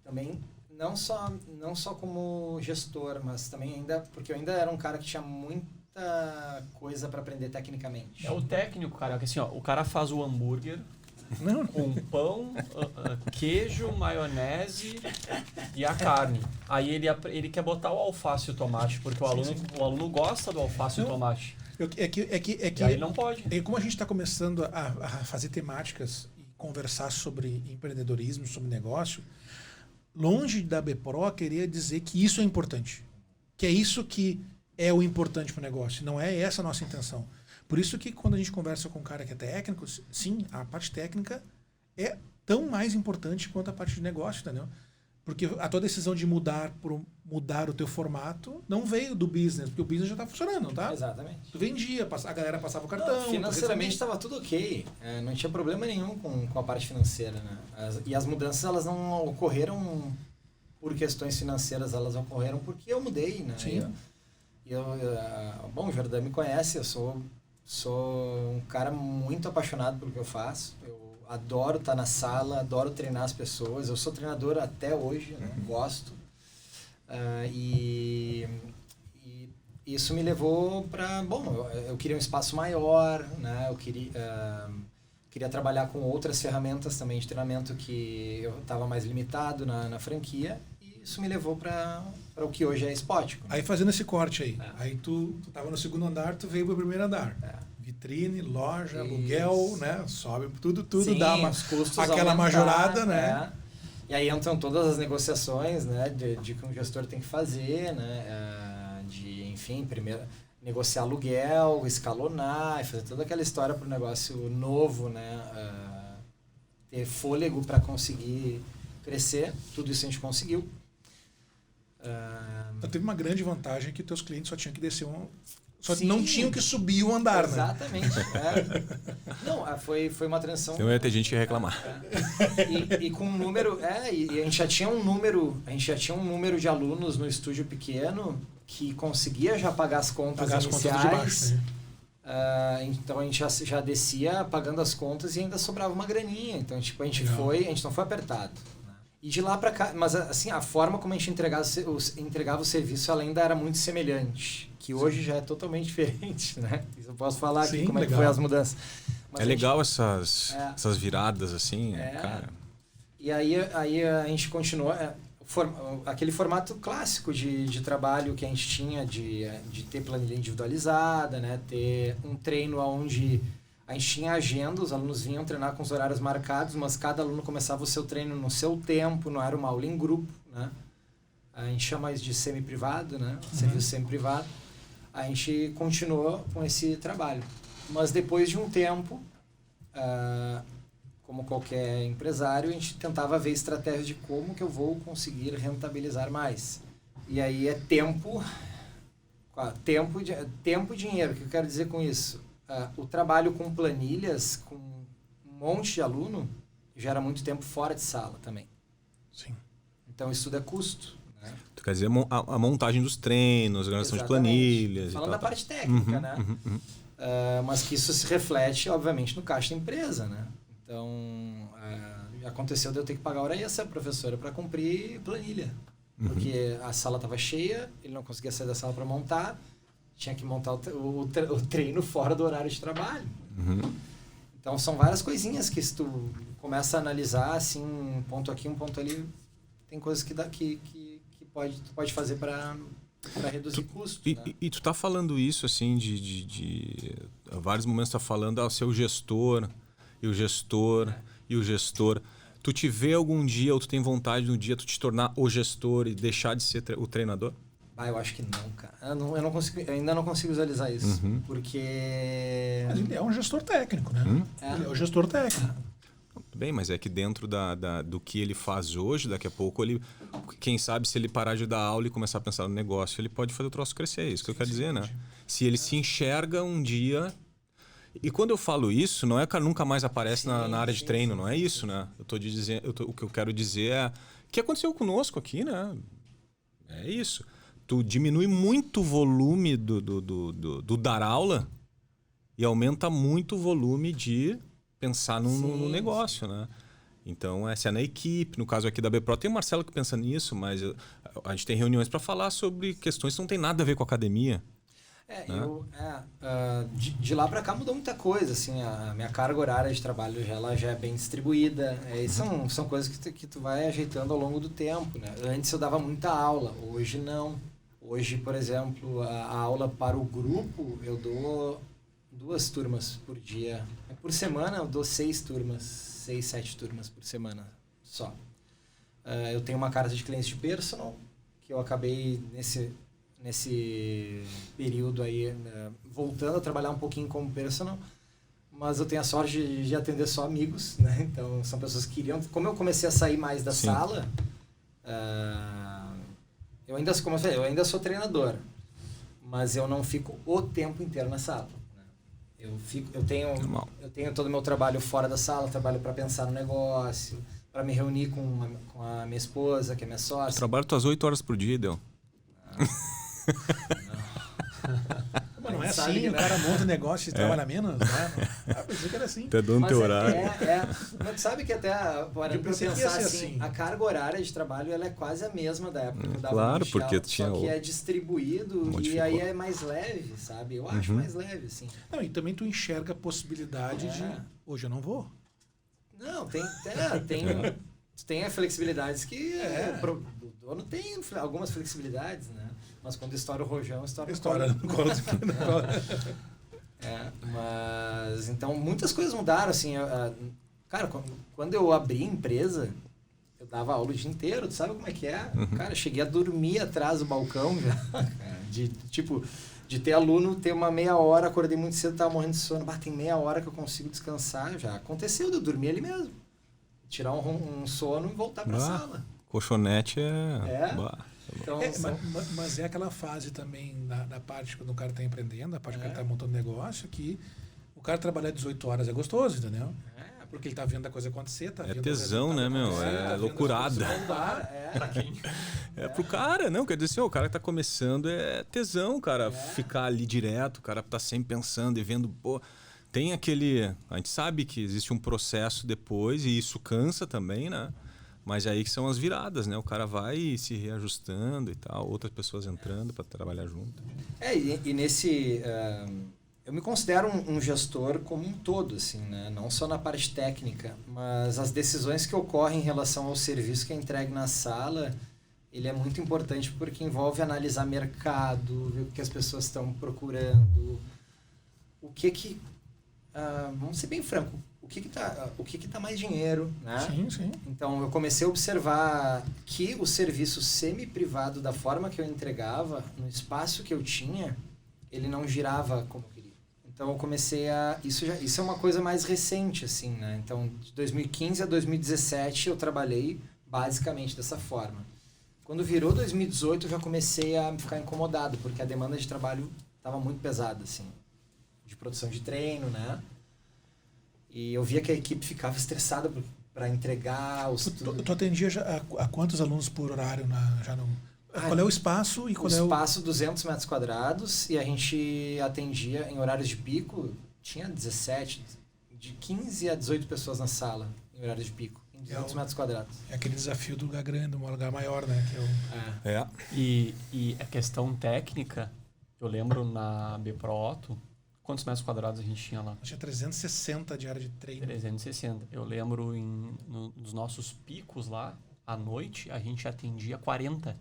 Também, não só como gestor, mas também porque eu ainda era um cara que tinha muita coisa para aprender tecnicamente. É o técnico, cara, que assim, ó, o cara faz o hambúrguer com pão, queijo, maionese e a carne. Aí ele quer botar o alface e o tomate, porque o aluno gosta do alface e o tomate. E aí não pode. Como a gente está começando a fazer temáticas e conversar sobre empreendedorismo, sobre negócio, longe da BPRO queria dizer que isso é importante. Que é isso que é o importante para o negócio. Não é essa a nossa intenção. Por isso que quando a gente conversa com um cara que é técnico, sim, a parte técnica é tão mais importante quanto a parte de negócio, entendeu? Porque a tua decisão de mudar o teu formato não veio do business, porque o business já está funcionando, não tá? Exatamente. Tu vendia, a galera passava o cartão. Financeiramente estava tudo ok. Não tinha problema nenhum com a parte financeira, né? E as mudanças, elas não ocorreram por questões financeiras, elas ocorreram porque eu mudei, né? Sim. Bom, o Jordan me conhece, eu sou um cara muito apaixonado pelo que eu faço. Eu adoro estar na sala, adoro treinar as pessoas. Eu sou treinador até hoje, né? Gosto. E isso me levou para... Bom, eu queria um espaço maior, né? Eu queria trabalhar com outras ferramentas também de treinamento que eu estava mais limitado na franquia. E isso me levou para o que hoje é Spottico. Aí fazendo esse corte aí. Aí tu estava no segundo andar, tu veio para o primeiro andar. Vitrine, loja, aluguel, né? Sobe tudo. Sim, dá os custos aquela majorada, né? E aí entram todas as negociações, né? De que um gestor tem que fazer, né? Enfim, primeiro negociar aluguel, escalonar, e fazer toda aquela história para o negócio novo, né? Ter fôlego para conseguir crescer. Tudo isso a gente conseguiu. Então, teve uma grande vantagem que teus clientes só tinham que descer Sim, não tinham que subir o andar, exatamente, né? Não, foi uma transição... Então ia ter gente que ia reclamar. E com um número... E a gente já tinha um número de alunos no estúdio pequeno que conseguia já pagar as contas iniciais. De baixo, né? Então a gente já descia pagando as contas e ainda sobrava uma graninha. Então, tipo, a gente não foi apertado. E de lá para cá, mas assim, a forma como a gente entregava o serviço, ela ainda era muito semelhante, que hoje já é totalmente diferente, né? Isso eu posso falar aqui como é que foi as mudanças. Mas legal essas viradas assim, cara. E aí a gente continuou aquele formato clássico de trabalho que a gente tinha de ter planilha individualizada, né? Ter um treino onde a gente tinha agenda, os alunos vinham treinar com os horários marcados, mas cada aluno começava o seu treino no seu tempo, não era uma aula em grupo, né? A gente chama isso de semi-privado, né? Serviço semi-privado. A gente continuou com esse trabalho. Mas depois de um tempo, como qualquer empresário, a gente tentava ver estratégias de como que eu vou conseguir rentabilizar mais. E aí é tempo e dinheiro. O que eu quero dizer com isso? O trabalho com planilhas, com um monte de aluno, gera muito tempo fora de sala também. Sim. Então, isso tudo é custo. Né? Tu quer dizer a montagem dos treinos, a organização de planilhas. Falando da parte técnica, né? mas que isso se reflete, obviamente, no caixa da empresa, né? Então, aconteceu de eu ter que pagar hora extra, professora, para cumprir planilha. Porque a sala estava cheia, ele não conseguia sair da sala para montar, tinha que montar o treino fora do horário de trabalho. Então, são várias coisinhas que se tu começa a analisar, assim, um ponto aqui, um ponto ali, tem coisas que tu pode fazer para reduzir custo. Né? E tu tá falando isso, assim, de a vários momentos tu tá falando, ser o gestor, e o gestor, e o gestor. Tu te vê algum dia, ou tu tem vontade no dia, tu te tornar o gestor e deixar de ser o treinador? Eu acho que não, cara. Eu ainda não consigo visualizar isso. Porque... Mas ele é um gestor técnico, né? Ele é o gestor técnico. Tudo bem, mas é que dentro do que ele faz hoje, daqui a pouco, quem sabe se ele parar de dar aula e começar a pensar no negócio, ele pode fazer o troço crescer. É isso que eu quero dizer, né? Se ele se enxerga um dia... E quando eu falo isso, não é que nunca mais aparece na área de treino, não é isso, né? O que eu quero dizer é... O que aconteceu conosco aqui, né? É isso. Tu diminui muito o volume do dar aula e aumenta muito o volume de pensar no negócio, né? Então, essa é na equipe. No caso aqui da BPRO, tem o Marcelo que pensa nisso, mas a gente tem reuniões para falar sobre questões que não tem nada a ver com a academia. De lá para cá mudou muita coisa, assim, a minha carga horária de trabalho ela já é bem distribuída, são coisas que tu vai ajeitando ao longo do tempo, né? Antes eu dava muita aula, hoje não. Hoje, por exemplo, a aula para o grupo, eu dou 2 turmas por dia. Por semana eu dou 6 turmas, 6, 7 turmas por semana só. Eu tenho uma carta de clientes de personal, que eu acabei nesse período aí, voltando a trabalhar um pouquinho como personal, mas eu tenho a sorte de atender só amigos, né? Então, são pessoas que queriam... Como eu comecei a sair mais da sala, eu ainda sou treinador, mas eu não fico o tempo inteiro na sala. Né? Eu tenho todo o meu trabalho fora da sala, trabalho para pensar no negócio, para me reunir com a minha esposa, que é minha sócia. Eu trabalho tuas 8 horas por dia, Del. Mas não é assim, o cara monta um negócio e trabalha menos, né? Eu pensei que era assim. Até dando teu horário. Mas sabe que até, para pensar assim, a carga horária de trabalho ela é quase a mesma da época que eu dava claro, no porque só que é distribuído e aí é mais leve, sabe? Eu acho mais leve, assim. Não, e também tu enxerga a possibilidade de hoje eu não vou. Não, tem flexibilidades que o dono tem algumas flexibilidades, né? Mas quando estoura o rojão, estoura no colo. Mas então muitas coisas mudaram, assim. Cara, quando eu abri a empresa, eu dava aula o dia inteiro, tu sabe como é que é? Cara, eu cheguei a dormir atrás do balcão já. De ter aluno, ter uma meia hora, acordei muito cedo, tava morrendo de sono, tem meia hora que eu consigo descansar, já aconteceu de eu dormir ali mesmo. Tirar um sono e voltar pra sala. Colchonete Então, mas é aquela fase também da parte quando o cara está empreendendo, a parte que o cara está montando negócio, que o cara trabalhar 18 horas é gostoso, entendeu? Porque ele está vendo a coisa acontecer, tá vendo tesão, né, meu? É loucurada. Pra quem? Pro cara, não, quer dizer assim, o cara que tá começando é tesão, cara, ficar ali direto, o cara tá sempre pensando e vendo, tem aquele... A gente sabe que existe um processo depois e isso cansa também, né? Mas aí que são as viradas, né? O cara vai se reajustando e tal, outras pessoas entrando para trabalhar junto. E nesse... eu me considero um gestor como um todo, assim, né? Não só na parte técnica, mas as decisões que ocorrem em relação ao serviço que é entregue na sala, ele é muito importante porque envolve analisar mercado, ver o que as pessoas estão procurando, o que vamos ser bem franco, o que tá mais dinheiro, né? Sim. Então eu comecei a observar que o serviço semi-privado, da forma que eu entregava, no espaço que eu tinha, ele não girava como eu queria. Então eu comecei a... Isso é uma coisa mais recente, assim, né? Então de 2015 a 2017 eu trabalhei basicamente dessa forma. Quando virou 2018 eu já comecei a ficar incomodado, porque a demanda de trabalho estava muito pesada, assim, de produção de treino, né? E eu via que a equipe ficava estressada para entregar os... Tu atendia já a quantos alunos por horário Qual é o espaço e qual é o... espaço 200 metros quadrados e a gente atendia em horários de pico, tinha 17, de 15 a 18 pessoas na sala em horários de pico, em 200 metros quadrados. É aquele desafio do lugar grande, um lugar maior, né? Que é o... E a questão técnica, eu lembro na Bpro Otto, quantos metros quadrados a gente tinha lá? Tinha 360 de área de treino. 360. Eu lembro nos nossos picos lá, à noite, a gente atendia 40.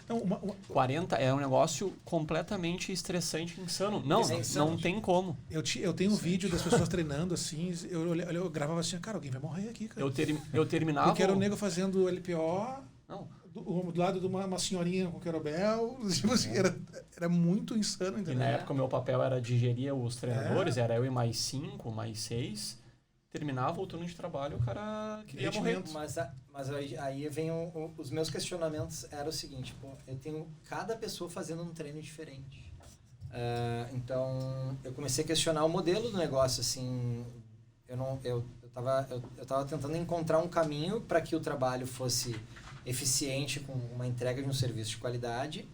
Não, 40 é um negócio completamente estressante, insano. Não tem como. Eu tenho um vídeo das pessoas treinando assim, eu gravava assim, cara, alguém vai morrer aqui, cara. Eu terminava... Porque era o nego fazendo LPO, Não. do lado de uma senhorinha com querobel, tipo assim, era muito insano, entendeu? E na época o meu papel era digerir os treinadores, era eu e mais 5, mais 6. Terminava o turno de trabalho, o cara queria morrer. Mas aí vem os meus questionamentos, era o seguinte, pô, eu tenho cada pessoa fazendo um treino diferente. Então, eu comecei a questionar o modelo do negócio, assim, eu tava tentando encontrar um caminho para que o trabalho fosse eficiente, com uma entrega de um serviço de qualidade,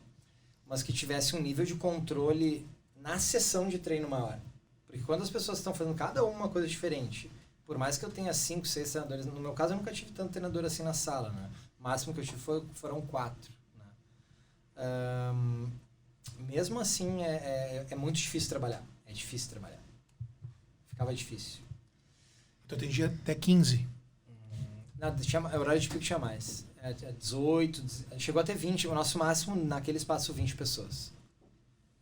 mas que tivesse um nível de controle na sessão de treino maior. Porque quando as pessoas estão fazendo cada uma coisa diferente, por mais que eu tenha 5, 6 treinadores, no meu caso eu nunca tive tanto treinador assim na sala, né? O máximo que eu tive foram 4. Né? Mesmo assim, é muito difícil trabalhar. É difícil trabalhar. Ficava difícil. Então tem dia até 15. O horário de pico tinha mais. 18, chegou até 20. O nosso máximo, naquele espaço, 20 pessoas.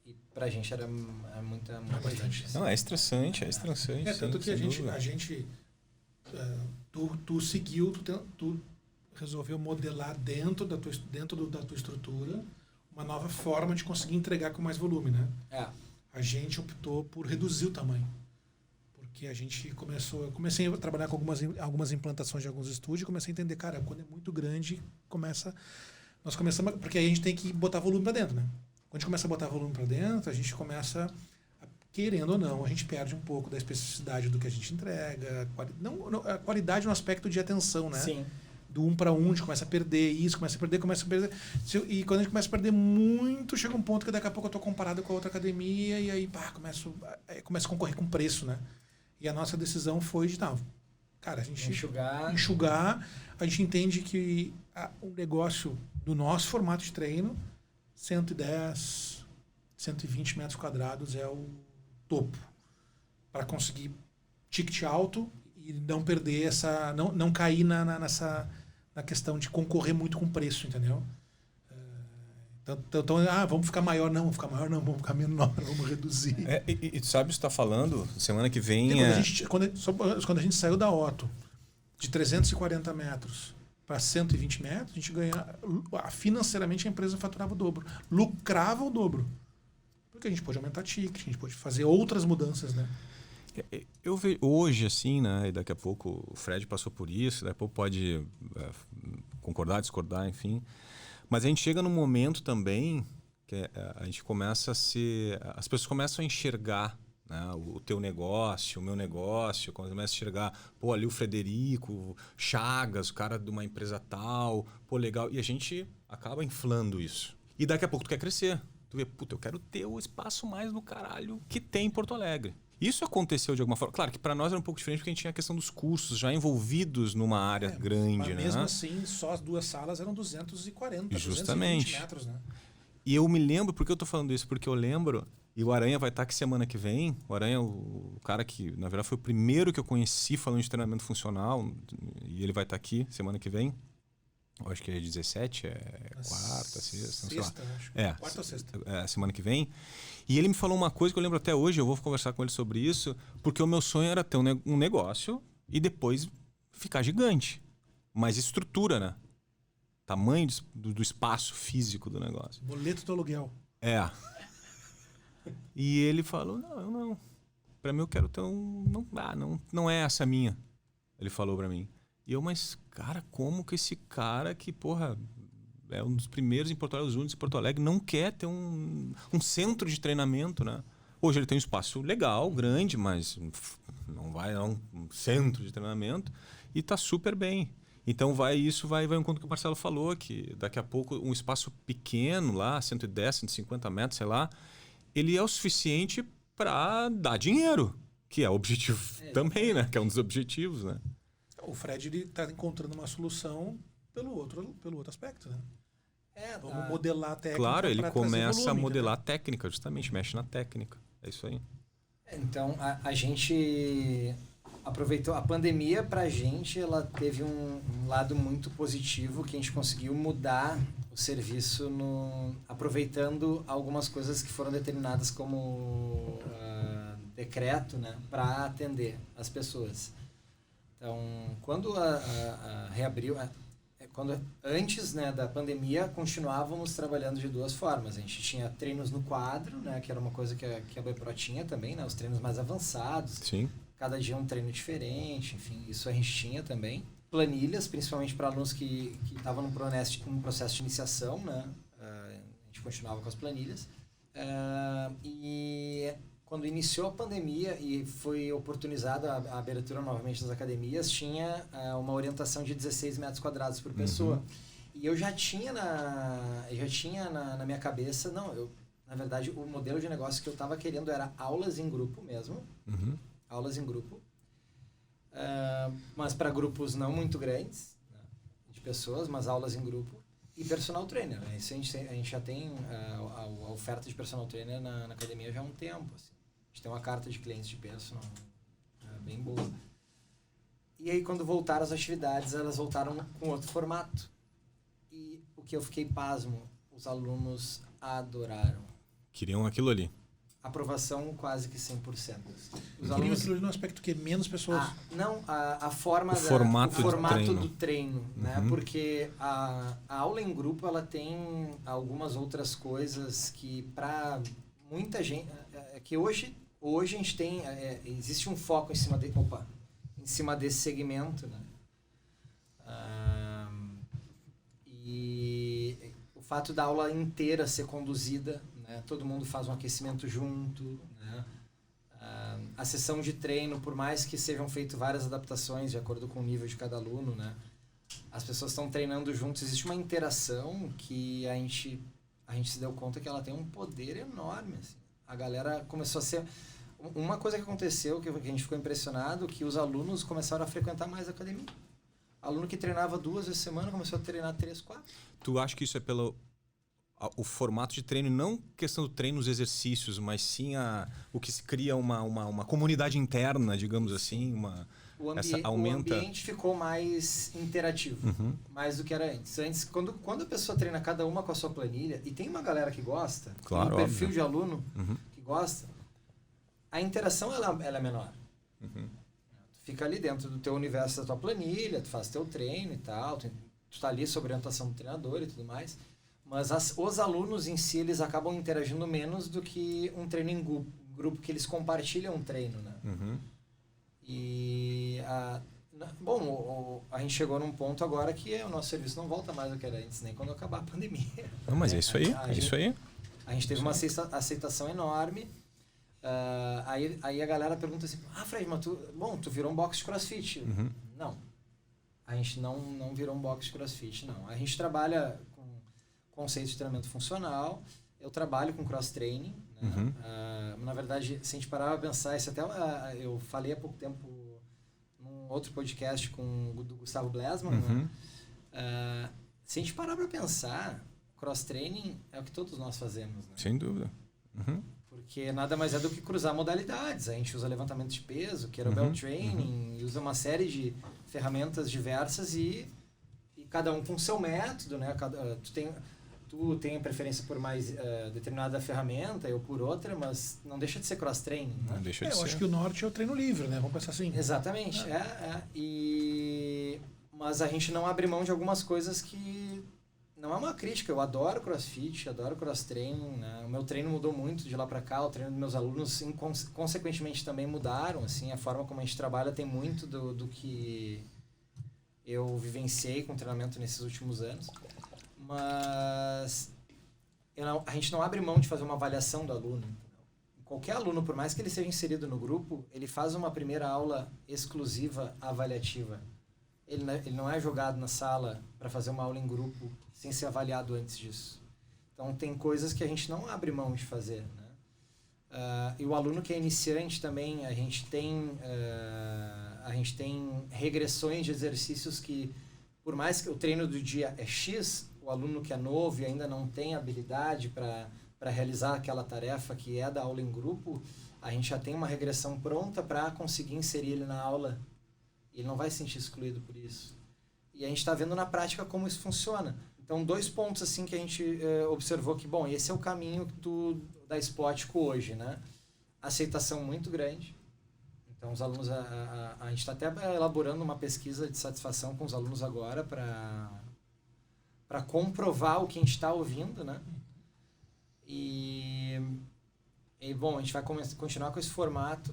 E pra gente era muita gente. Não, é estressante. Tanto que a gente tu seguiu, tu resolveu modelar dentro da tua estrutura uma nova forma de conseguir entregar com mais volume, né? A gente optou por reduzir o tamanho. Porque eu comecei a trabalhar com algumas implantações de alguns estúdios e comecei a entender, cara, quando é muito grande, nós começamos, porque aí a gente tem que botar volume para dentro, né? Quando a gente começa a botar volume para dentro, a gente começa, querendo ou não, a gente perde um pouco da especificidade do que a gente entrega, a qualidade no aspecto de atenção, né? Sim. Do 1 para 1, a gente começa a perder isso, começa a perder. E quando a gente começa a perder muito, chega um ponto que daqui a pouco eu estou comparado com a outra academia e aí começo a concorrer com preço, né? E a nossa decisão foi de, cara, a gente enxugar. A gente entende que o negócio do nosso formato de treino, 110, 120 metros quadrados é o topo. Para conseguir ticket alto e não perder não cair na questão de concorrer muito com preço, entendeu? Então, vamos ficar maior, não, vamos ficar menor, vamos reduzir. E tu sabe o que você está falando? Semana que vem... Quando a gente saiu da Otto, de 340 metros para 120 metros, a gente financeiramente a empresa faturava o dobro. Lucrava o dobro. Porque a gente pôde aumentar ticket, a gente pôde fazer outras mudanças, né? Eu vejo hoje, assim, né? E daqui a pouco o Fred passou por isso, daqui a pouco pode concordar, discordar, enfim. Mas a gente chega num momento também que a gente começa as pessoas começam a enxergar, né, o teu negócio, o meu negócio, quando começa a enxergar, pô, ali o Frederico, Chagas, o cara de uma empresa tal, pô, legal. E a gente acaba inflando isso. E daqui a pouco tu quer crescer. Tu vê, puta, eu quero ter o espaço mais do caralho que tem em Porto Alegre. Isso aconteceu de alguma forma. Claro que para nós era um pouco diferente porque a gente tinha a questão dos cursos já envolvidos numa área grande, mas né? Mesmo assim, só as 2 salas eram 240, justamente. 220 metros, né? E eu me lembro, por que eu estou falando isso? Porque eu lembro, e o Aranha vai estar aqui semana que vem. O Aranha é o cara que, na verdade, foi o primeiro que eu conheci falando de treinamento funcional. E ele vai estar aqui semana que vem. Eu acho que é 17, quarta, sexta, não sei lá. Acho. Quarta ou sexta. Semana que vem. E ele me falou uma coisa que eu lembro até hoje, eu vou conversar com ele sobre isso, porque o meu sonho era ter um negócio e depois ficar gigante. Mas estrutura, né? Tamanho do espaço físico do negócio. Boleto do aluguel. E ele falou, não. Pra mim eu quero ter não é essa a minha. Ele falou pra mim. E eu, mas, cara, como que esse cara que, porra, é um dos primeiros em Porto Alegre, os únicos em Porto Alegre, não quer ter um centro de treinamento, né? Hoje ele tem um espaço legal, grande, mas não vai a um centro de treinamento e tá super bem. Então isso vai um conto que o Marcelo falou, que daqui a pouco um espaço pequeno lá, 110, 150 metros, sei lá, ele é o suficiente para dar dinheiro, que é o objetivo também, né? Que é um dos objetivos, né? O Fred está encontrando uma solução pelo outro aspecto, né? Vamos modelar a técnica. Claro, ele começa volume, a modelar a técnica, justamente, mexe na técnica. É isso aí. Então, a gente aproveitou a pandemia, pra gente, ela teve um lado muito positivo, que a gente conseguiu mudar o serviço aproveitando algumas coisas que foram determinadas como decreto, né, para atender as pessoas. Então, quando reabriu, antes, né, da pandemia, continuávamos trabalhando de duas formas. A gente tinha treinos no quadro, né, que era uma coisa que a BPRO tinha também, né, os treinos mais avançados. Sim. Cada dia um treino diferente, enfim, isso a gente tinha também. Planilhas, principalmente para alunos que estavam num processo de iniciação, né, a gente continuava com as planilhas. E quando iniciou a pandemia e foi oportunizada a abertura novamente das academias, tinha uma orientação de 16 metros quadrados por pessoa. E eu já tinha na minha cabeça, na verdade, o modelo de negócio que eu estava querendo era aulas em grupo mesmo, aulas em grupo, mas para grupos não muito grandes, né, de pessoas, mas aulas em grupo. E personal trainer, né? Isso a gente já tem a oferta de personal trainer na academia já há um tempo, assim. A gente tem uma carta de clientes de personal bem boa. E aí, quando voltaram as atividades, elas voltaram com outro formato. E o que eu fiquei pasmo, os alunos adoraram. Queriam aquilo ali. Aprovação quase que 100%. Os alunos aquilo ali no aspecto que menos pessoas... A forma o formato do treino, né? Porque a aula em grupo, ela tem algumas outras coisas que para muita gente... que hoje a gente tem... existe um foco em cima desse segmento, né? E o fato da aula inteira ser conduzida, né? Todo mundo faz um aquecimento junto, né? A sessão de treino, por mais que sejam feitas várias adaptações de acordo com o nível de cada aluno, né? As pessoas estão treinando juntos, existe uma interação que a gente se deu conta que ela tem um poder enorme, assim. A galera começou a ser... Uma coisa que aconteceu, que a gente ficou impressionado, que os alunos começaram a frequentar mais a academia. Aluno que treinava 2 vezes por semana começou a treinar 3, 4. Tu acha que isso é pelo o formato de treino, não questão do treino, os exercícios, mas sim o que se cria uma comunidade interna, digamos assim, o ambiente ficou mais interativo, mais do que era antes. Antes, quando a pessoa treina cada uma com a sua planilha, e tem uma galera que gosta, claro, tem um perfil de aluno que gosta, a interação ela é menor. Tu fica ali dentro do teu universo da tua planilha, tu faz teu treino e tal, tu tá ali sob orientação do treinador e tudo mais, mas os alunos em si, eles acabam interagindo menos do que um treino em grupo que eles compartilham um treino, né? E a gente chegou num ponto agora que o nosso serviço não volta mais ao que era antes, nem quando acabar a pandemia. Não, mas é isso aí, isso aí. A gente teve uma aceitação enorme. Aí a galera pergunta assim, Fred, mas tu virou um box de crossfit. Não, a gente não virou um box de crossfit, não. A gente trabalha com conceitos de treinamento funcional, eu trabalho com cross-training, né? Na verdade, se a gente parar para pensar, isso até eu falei há pouco tempo num outro podcast do Gustavo Blesman, né? Se a gente parar para pensar, cross-training é o que todos nós fazemos, né? Sem dúvida. Porque nada mais é do que cruzar modalidades. A gente usa levantamento de peso, kettlebell training, e usa uma série de ferramentas diversas e cada um com o seu método, né? Tu tem preferência por mais determinada ferramenta, eu por outra, mas não deixa de ser cross-training, né? Não deixa de ser. Eu acho que o norte é o treino livre, né? Vamos pensar assim. Exatamente. Mas a gente não abre mão de algumas coisas que... Não é uma crítica, eu adoro crossfit, adoro cross-training, né? O meu treino mudou muito de lá para cá, o treino dos meus alunos, consequentemente, também mudaram, assim, a forma como a gente trabalha tem muito do que eu vivenciei com o treinamento nesses últimos anos, mas a gente não abre mão de fazer uma avaliação do aluno. Qualquer aluno, por mais que ele seja inserido no grupo, ele faz uma primeira aula exclusiva avaliativa. ele não é jogado na sala para fazer uma aula em grupo sem ser avaliado antes disso. Então, tem coisas que a gente não abre mão de fazer, né? E o aluno que é iniciante também, a gente tem regressões de exercícios que, por mais que o treino do dia é X, o aluno que é novo e ainda não tem habilidade para realizar aquela tarefa que é da aula em grupo, a gente já tem uma regressão pronta para conseguir inserir ele na aula. Ele não vai se sentir excluído por isso. E a gente está vendo na prática como isso funciona. Então, 2 pontos assim que a gente observou que, bom, esse é o caminho da Spotco hoje, né? Aceitação muito grande. Então, os alunos, a gente está até elaborando uma pesquisa de satisfação com os alunos agora para comprovar o que a gente está ouvindo, né? E, bom, a gente vai continuar com esse formato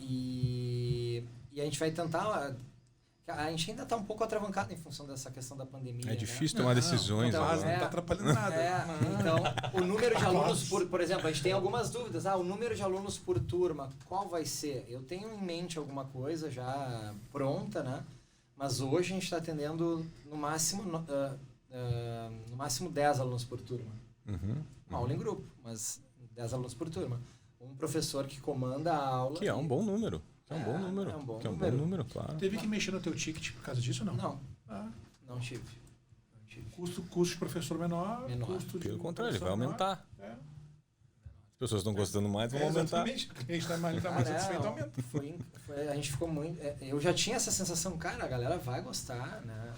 e a gente vai tentar... A gente ainda está um pouco atravancado em função dessa questão da pandemia. É difícil, né? tomar decisões. Então, agora. não está atrapalhando nada. Então, o número de alunos por exemplo, a gente tem algumas dúvidas. O número de alunos por turma, qual vai ser? Eu tenho em mente alguma coisa já pronta, né? Mas hoje a gente está atendendo no máximo 10 alunos por turma. Uma aula em grupo, mas 10 alunos por turma. Um professor que comanda a aula. Que é um bom número. É um bom número, claro. Teve que mexer no teu ticket por causa disso ou não? Não. Ah. Não tive. Custo de professor menor. Custo Pelo de contrário, ele vai menor. aumentar. É. As pessoas estão gostando mais, vão aumentar. Exatamente. A gente está mais satisfeito, aumenta. A gente ficou muito... Eu já tinha essa sensação, cara, a galera vai gostar, né?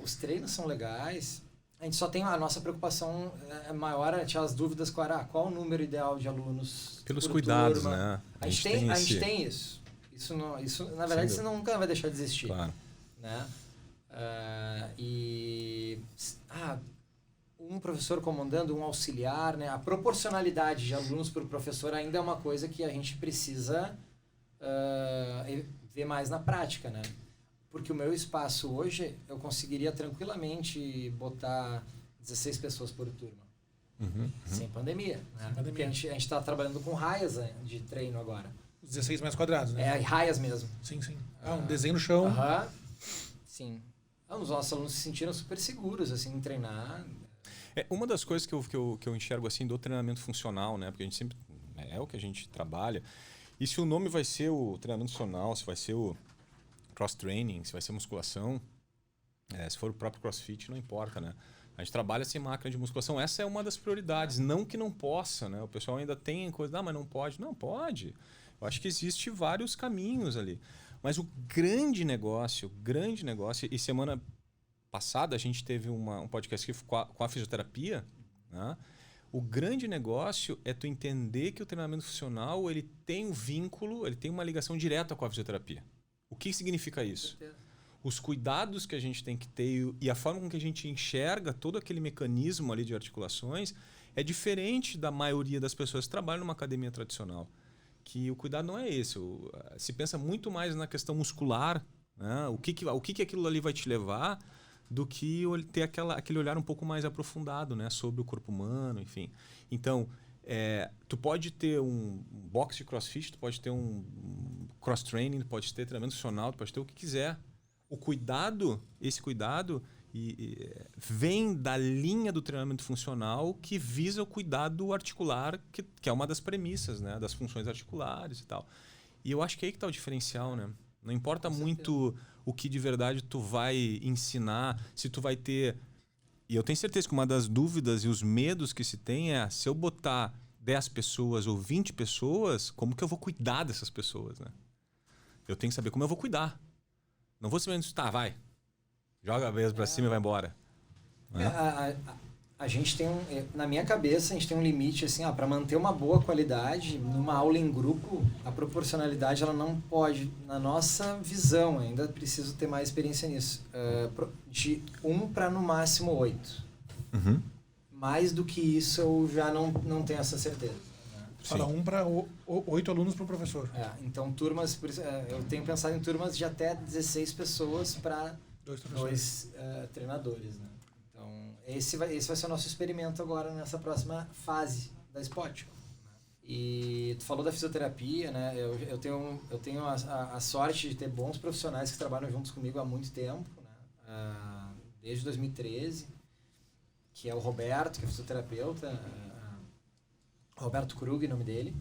Os treinos são legais. A gente só tem a nossa preocupação maior, tinha as dúvidas qual o número ideal de alunos pelos por cuidados, turma. né? A gente tem isso. Isso, na verdade, você nunca vai deixar de existir. Claro. Né? Um professor comandando, um auxiliar, né? A proporcionalidade de alunos por professor ainda é uma coisa que a gente precisa ver mais na prática, né? Porque o meu espaço hoje, eu conseguiria tranquilamente botar 16 pessoas por turma. Sem pandemia. Né? Porque a gente está trabalhando com raias de treino agora. 16 metros quadrados, né? Raias mesmo. Sim. Um desenho no chão. Sim. Os nossos alunos se sentiram super seguros assim, em treinar. Uma das coisas que eu enxergo assim do treinamento funcional, né? Porque a gente sempre... É o que a gente trabalha. E se o nome vai ser o treinamento funcional, se vai ser o cross-training, se vai ser musculação, se for o próprio crossfit, não importa, né? A gente trabalha sem máquina de musculação. Essa é uma das prioridades. Não que não possa, né? O pessoal ainda tem coisa... mas não pode. Não, pode. Eu acho que existe vários caminhos ali. Mas o grande negócio, e semana passada a gente teve um podcast aqui com a fisioterapia, né? O grande negócio é tu entender que o treinamento funcional ele tem um vínculo, ele tem uma ligação direta com a fisioterapia. O que significa isso? Os cuidados que a gente tem que ter e a forma com que a gente enxerga todo aquele mecanismo ali de articulações é diferente da maioria das pessoas que trabalham numa academia tradicional. Que o cuidado não é esse. Se pensa muito mais na questão muscular, né? O que aquilo ali vai te levar do que ter aquele olhar um pouco mais aprofundado, né? Sobre o corpo humano, enfim. Então, tu pode ter um box de crossfit, tu pode ter um cross-training, tu pode ter treinamento funcional, tu pode ter o que quiser. Esse cuidado vem da linha do treinamento funcional que visa o cuidado articular, que é uma das premissas, né, das funções articulares e tal. E eu acho que é aí que está o diferencial, né? Não importa muito o que de verdade tu vai ensinar, se tu vai ter... E eu tenho certeza que uma das dúvidas e os medos que se tem é se eu botar 10 pessoas ou 20 pessoas, como que eu vou cuidar dessas pessoas, né? Eu tenho que saber como eu vou cuidar. Não vou simplesmente, vai. Joga a mesa pra cima e vai embora. A gente tem na minha cabeça, a gente tem um limite assim, para manter uma boa qualidade, numa aula em grupo, a proporcionalidade ela não pode, na nossa visão, ainda preciso ter mais experiência nisso, de 1 para no máximo 8. Mais do que isso eu já não tenho essa certeza. Fala 1 para 8 alunos para o professor. Então turmas, por isso, eu tenho pensado em turmas de até 16 pessoas para 2 treinadores, né? Então esse vai ser o nosso experimento agora nessa próxima fase da Spotco. E tu falou da fisioterapia, né? Eu tenho a sorte de ter bons profissionais que trabalham juntos comigo há muito tempo, né? Desde 2013, que é o Roberto, que é fisioterapeuta, Roberto Krug, o nome dele.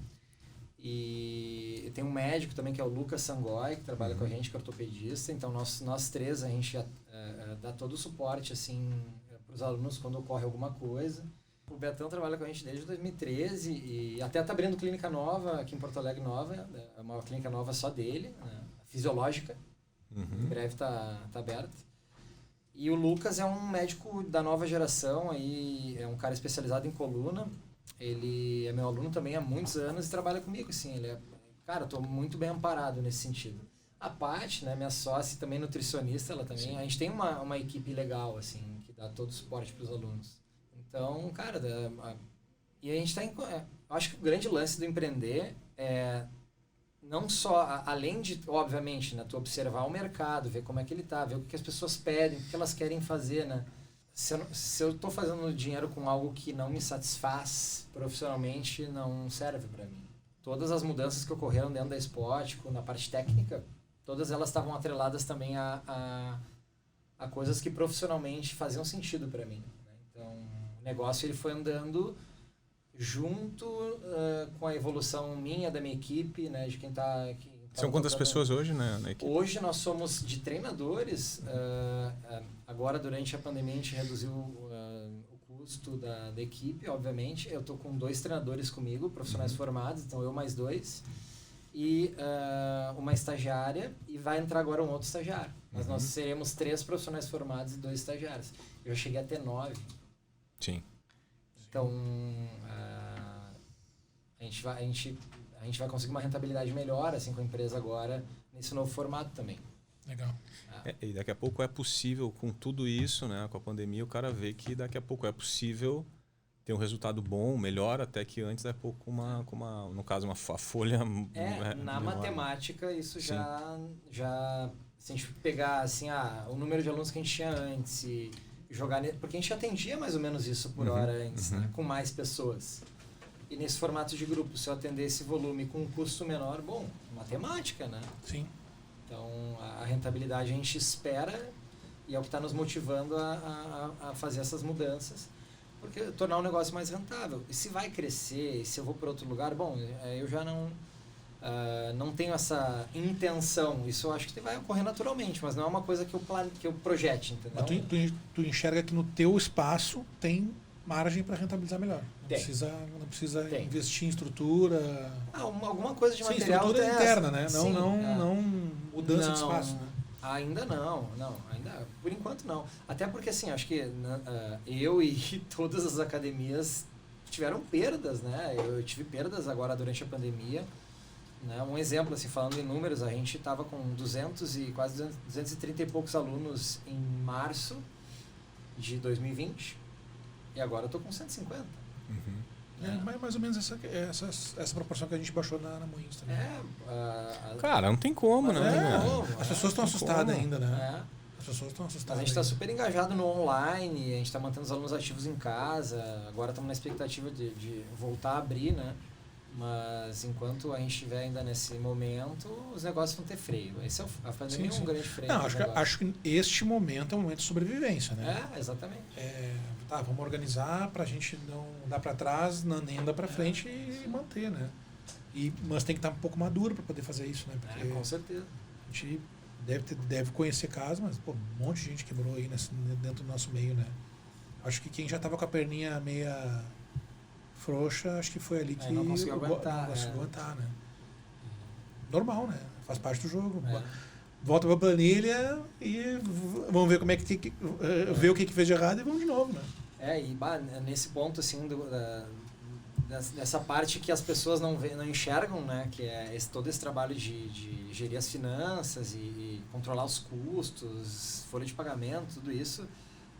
E tem um médico também, que é o Lucas Sangoi, que trabalha com a gente, que é ortopedista. Então, nós três, a gente dá todo o suporte, assim, para os alunos quando ocorre alguma coisa. O Betão trabalha com a gente desde 2013 e até está abrindo clínica nova aqui em Porto Alegre, é uma clínica nova só dele, né? Fisiológica. Em breve está aberta. E o Lucas é um médico da nova geração, aí é um cara especializado em coluna. Ele é meu aluno também há muitos anos e trabalha comigo, assim. Cara, estou muito bem amparado nesse sentido. A Paty, né, minha sócia e também nutricionista, ela também. Sim. A gente tem uma equipe legal, assim, que dá todo o suporte para os alunos. Então, cara, e a gente está acho que o grande lance do empreender é não só, além de, obviamente, né, tu observar o mercado, ver como é que ele tá, ver o que as pessoas pedem, o que elas querem fazer, né? Se eu estou fazendo dinheiro com algo que não me satisfaz profissionalmente, não serve para mim. Todas as mudanças que ocorreram dentro da Spotco, na parte técnica, todas elas estavam atreladas também a coisas que profissionalmente faziam sentido para mim. Né? Então, o negócio ele foi andando junto com a evolução minha, da minha equipe, né, de quem está... São quantas pessoas hoje, né, na equipe? Hoje nós somos de treinadores. Agora, durante a pandemia, a gente reduziu o custo da equipe, obviamente. Eu estou com 2 treinadores comigo, profissionais formados, então eu mais 2. E uma estagiária, e vai entrar agora um outro estagiário. Mas nós seremos 3 profissionais formados e 2 estagiários. Eu já cheguei a ter 9. Sim. Então, a gente vai conseguir uma rentabilidade melhor assim, com a empresa agora, nesse novo formato também. Legal. E daqui a pouco é possível, com tudo isso, né, com a pandemia, o cara vê que daqui a pouco é possível ter um resultado bom, melhor até que antes, daqui a pouco, no caso, uma folha... Na matemática, isso já... Se a gente pegar assim, o número de alunos que a gente tinha antes e jogar... Porque a gente atendia mais ou menos isso por hora antes, né, com mais pessoas. E nesse formato de grupo, se eu atender esse volume com um custo menor, bom, matemática, né? Sim. Então, a rentabilidade a gente espera e é o que está nos motivando a fazer essas mudanças, porque tornar o negócio mais rentável. E se vai crescer, se eu vou para outro lugar, bom, eu já não tenho essa intenção. Isso eu acho que vai ocorrer naturalmente, mas não é uma coisa que eu projete, entendeu? Mas tu enxerga que no teu espaço tem margem para rentabilizar melhor. Não precisa investir em estrutura. Alguma coisa de material. Estrutura interna, né? Não mudança de espaço. Né? Ainda não. Ainda, por enquanto não. Até porque, assim, acho que eu e todas as academias tiveram perdas, né? Eu tive perdas agora durante a pandemia. Né? Um exemplo, assim, falando em números, a gente estava com quase 230 e poucos alunos em março de 2020. E agora eu tô com 150. Mais ou menos essa proporção que a gente baixou na Moinhos também. Cara, não tem como, né? As pessoas estão assustadas ainda, né? As pessoas estão assustadas. Mas a gente está super engajado no online, a gente está mantendo os alunos ativos em casa. Agora estamos na expectativa de voltar a abrir, né? Mas enquanto a gente estiver ainda nesse momento, os negócios vão ter freio. Esse a pandemia é um grande freio. Não, acho que este momento é um momento de sobrevivência, né? Exatamente. Vamos organizar para a gente não dar para trás, nem andar para frente e manter, né? Mas tem que estar um pouco maduro para poder fazer isso, né? Porque com certeza. A gente deve conhecer casos, mas um monte de gente quebrou aí dentro do nosso meio, né? Acho que quem já estava com a perninha meia frouxa, acho que foi ali que não conseguiu aguentar. Né? Normal, né? Faz parte do jogo. Volta para a planilha e vamos ver como é que ver o que fez de errado e vamos de novo, né? Nesse ponto, assim, dessa parte que as pessoas não enxergam, né? Que é todo esse trabalho de gerir as finanças e controlar os custos, folha de pagamento, tudo isso.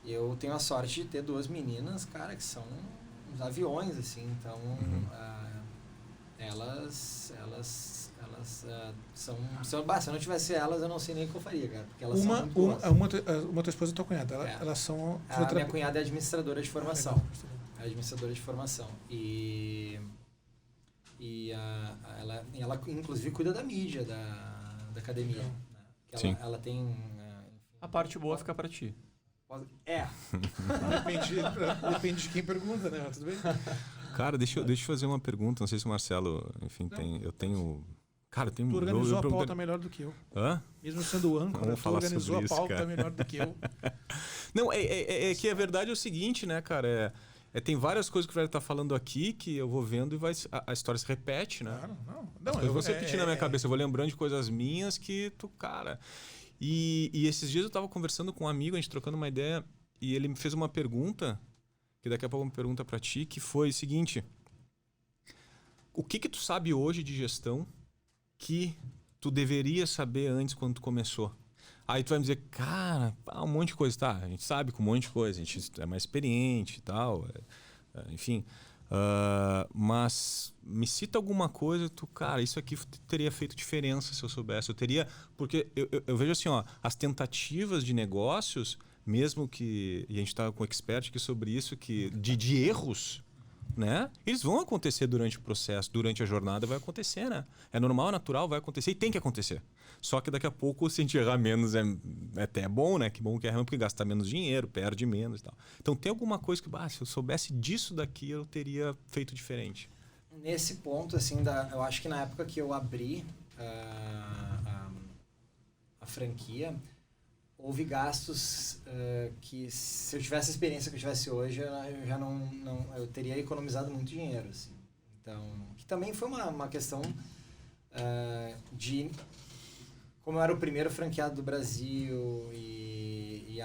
Eu tenho a sorte de ter 2 meninas, cara, que são uns aviões, assim, então elas são... Se eu não tivesse elas, eu não sei nem o que eu faria, cara, porque elas são muito boas. Uma tua esposa e tua cunhada, elas são... A minha cunhada é administradora de formação. Administradora de formação. E E ela inclusive cuida da mídia da academia. Né? Que Sim. ela tem... A parte boa fica pra ti. Depende de quem pergunta, né? Tudo bem? Cara, deixa eu fazer uma pergunta. Não sei se o Marcelo, enfim, tem. Eu tenho. Cara, eu tenho. Tu organizou a pauta melhor do que eu. Hã? Mesmo sendo âncora, tu organizou a pauta cara. melhor do que eu. Não, é que a verdade é o seguinte, né, cara? Tem várias coisas que o velho tá falando aqui que eu vou vendo e a história se repete, né? Claro, não. Eu vou repetindo na minha cabeça, eu vou lembrando de coisas minhas que tu, cara. E esses dias eu tava conversando com um amigo, a gente trocando uma ideia, e ele me fez uma pergunta, que daqui a pouco uma pergunta pra ti, que foi o seguinte: o que tu sabe hoje de gestão que tu deveria saber antes quando tu começou? Aí tu vai me dizer, cara, um monte de coisa. Tá, a gente sabe com um monte de coisa, a gente é mais experiente e tal, enfim. Mas me cita alguma coisa, cara, isso aqui teria feito diferença se eu soubesse. Eu teria, porque eu vejo assim, ó, as tentativas de negócios, mesmo que, e a gente está com um expert aqui sobre isso, que de erros, né? Eles vão acontecer durante o processo, durante a jornada vai acontecer, né? É normal, é natural, vai acontecer e tem que acontecer. Só que daqui a pouco, se a gente errar menos, é até bom, né? Que bom que erra, porque gasta menos dinheiro, perde menos e tal. Então tem alguma coisa que, se eu soubesse disso daqui, eu teria feito diferente. Nesse ponto, assim, eu acho que na época que eu abri a franquia, houve gastos que, se eu tivesse a experiência que eu tivesse hoje, eu já eu teria economizado muito dinheiro, assim. Então, que também foi uma questão de... Como eu era o primeiro franqueado do Brasil e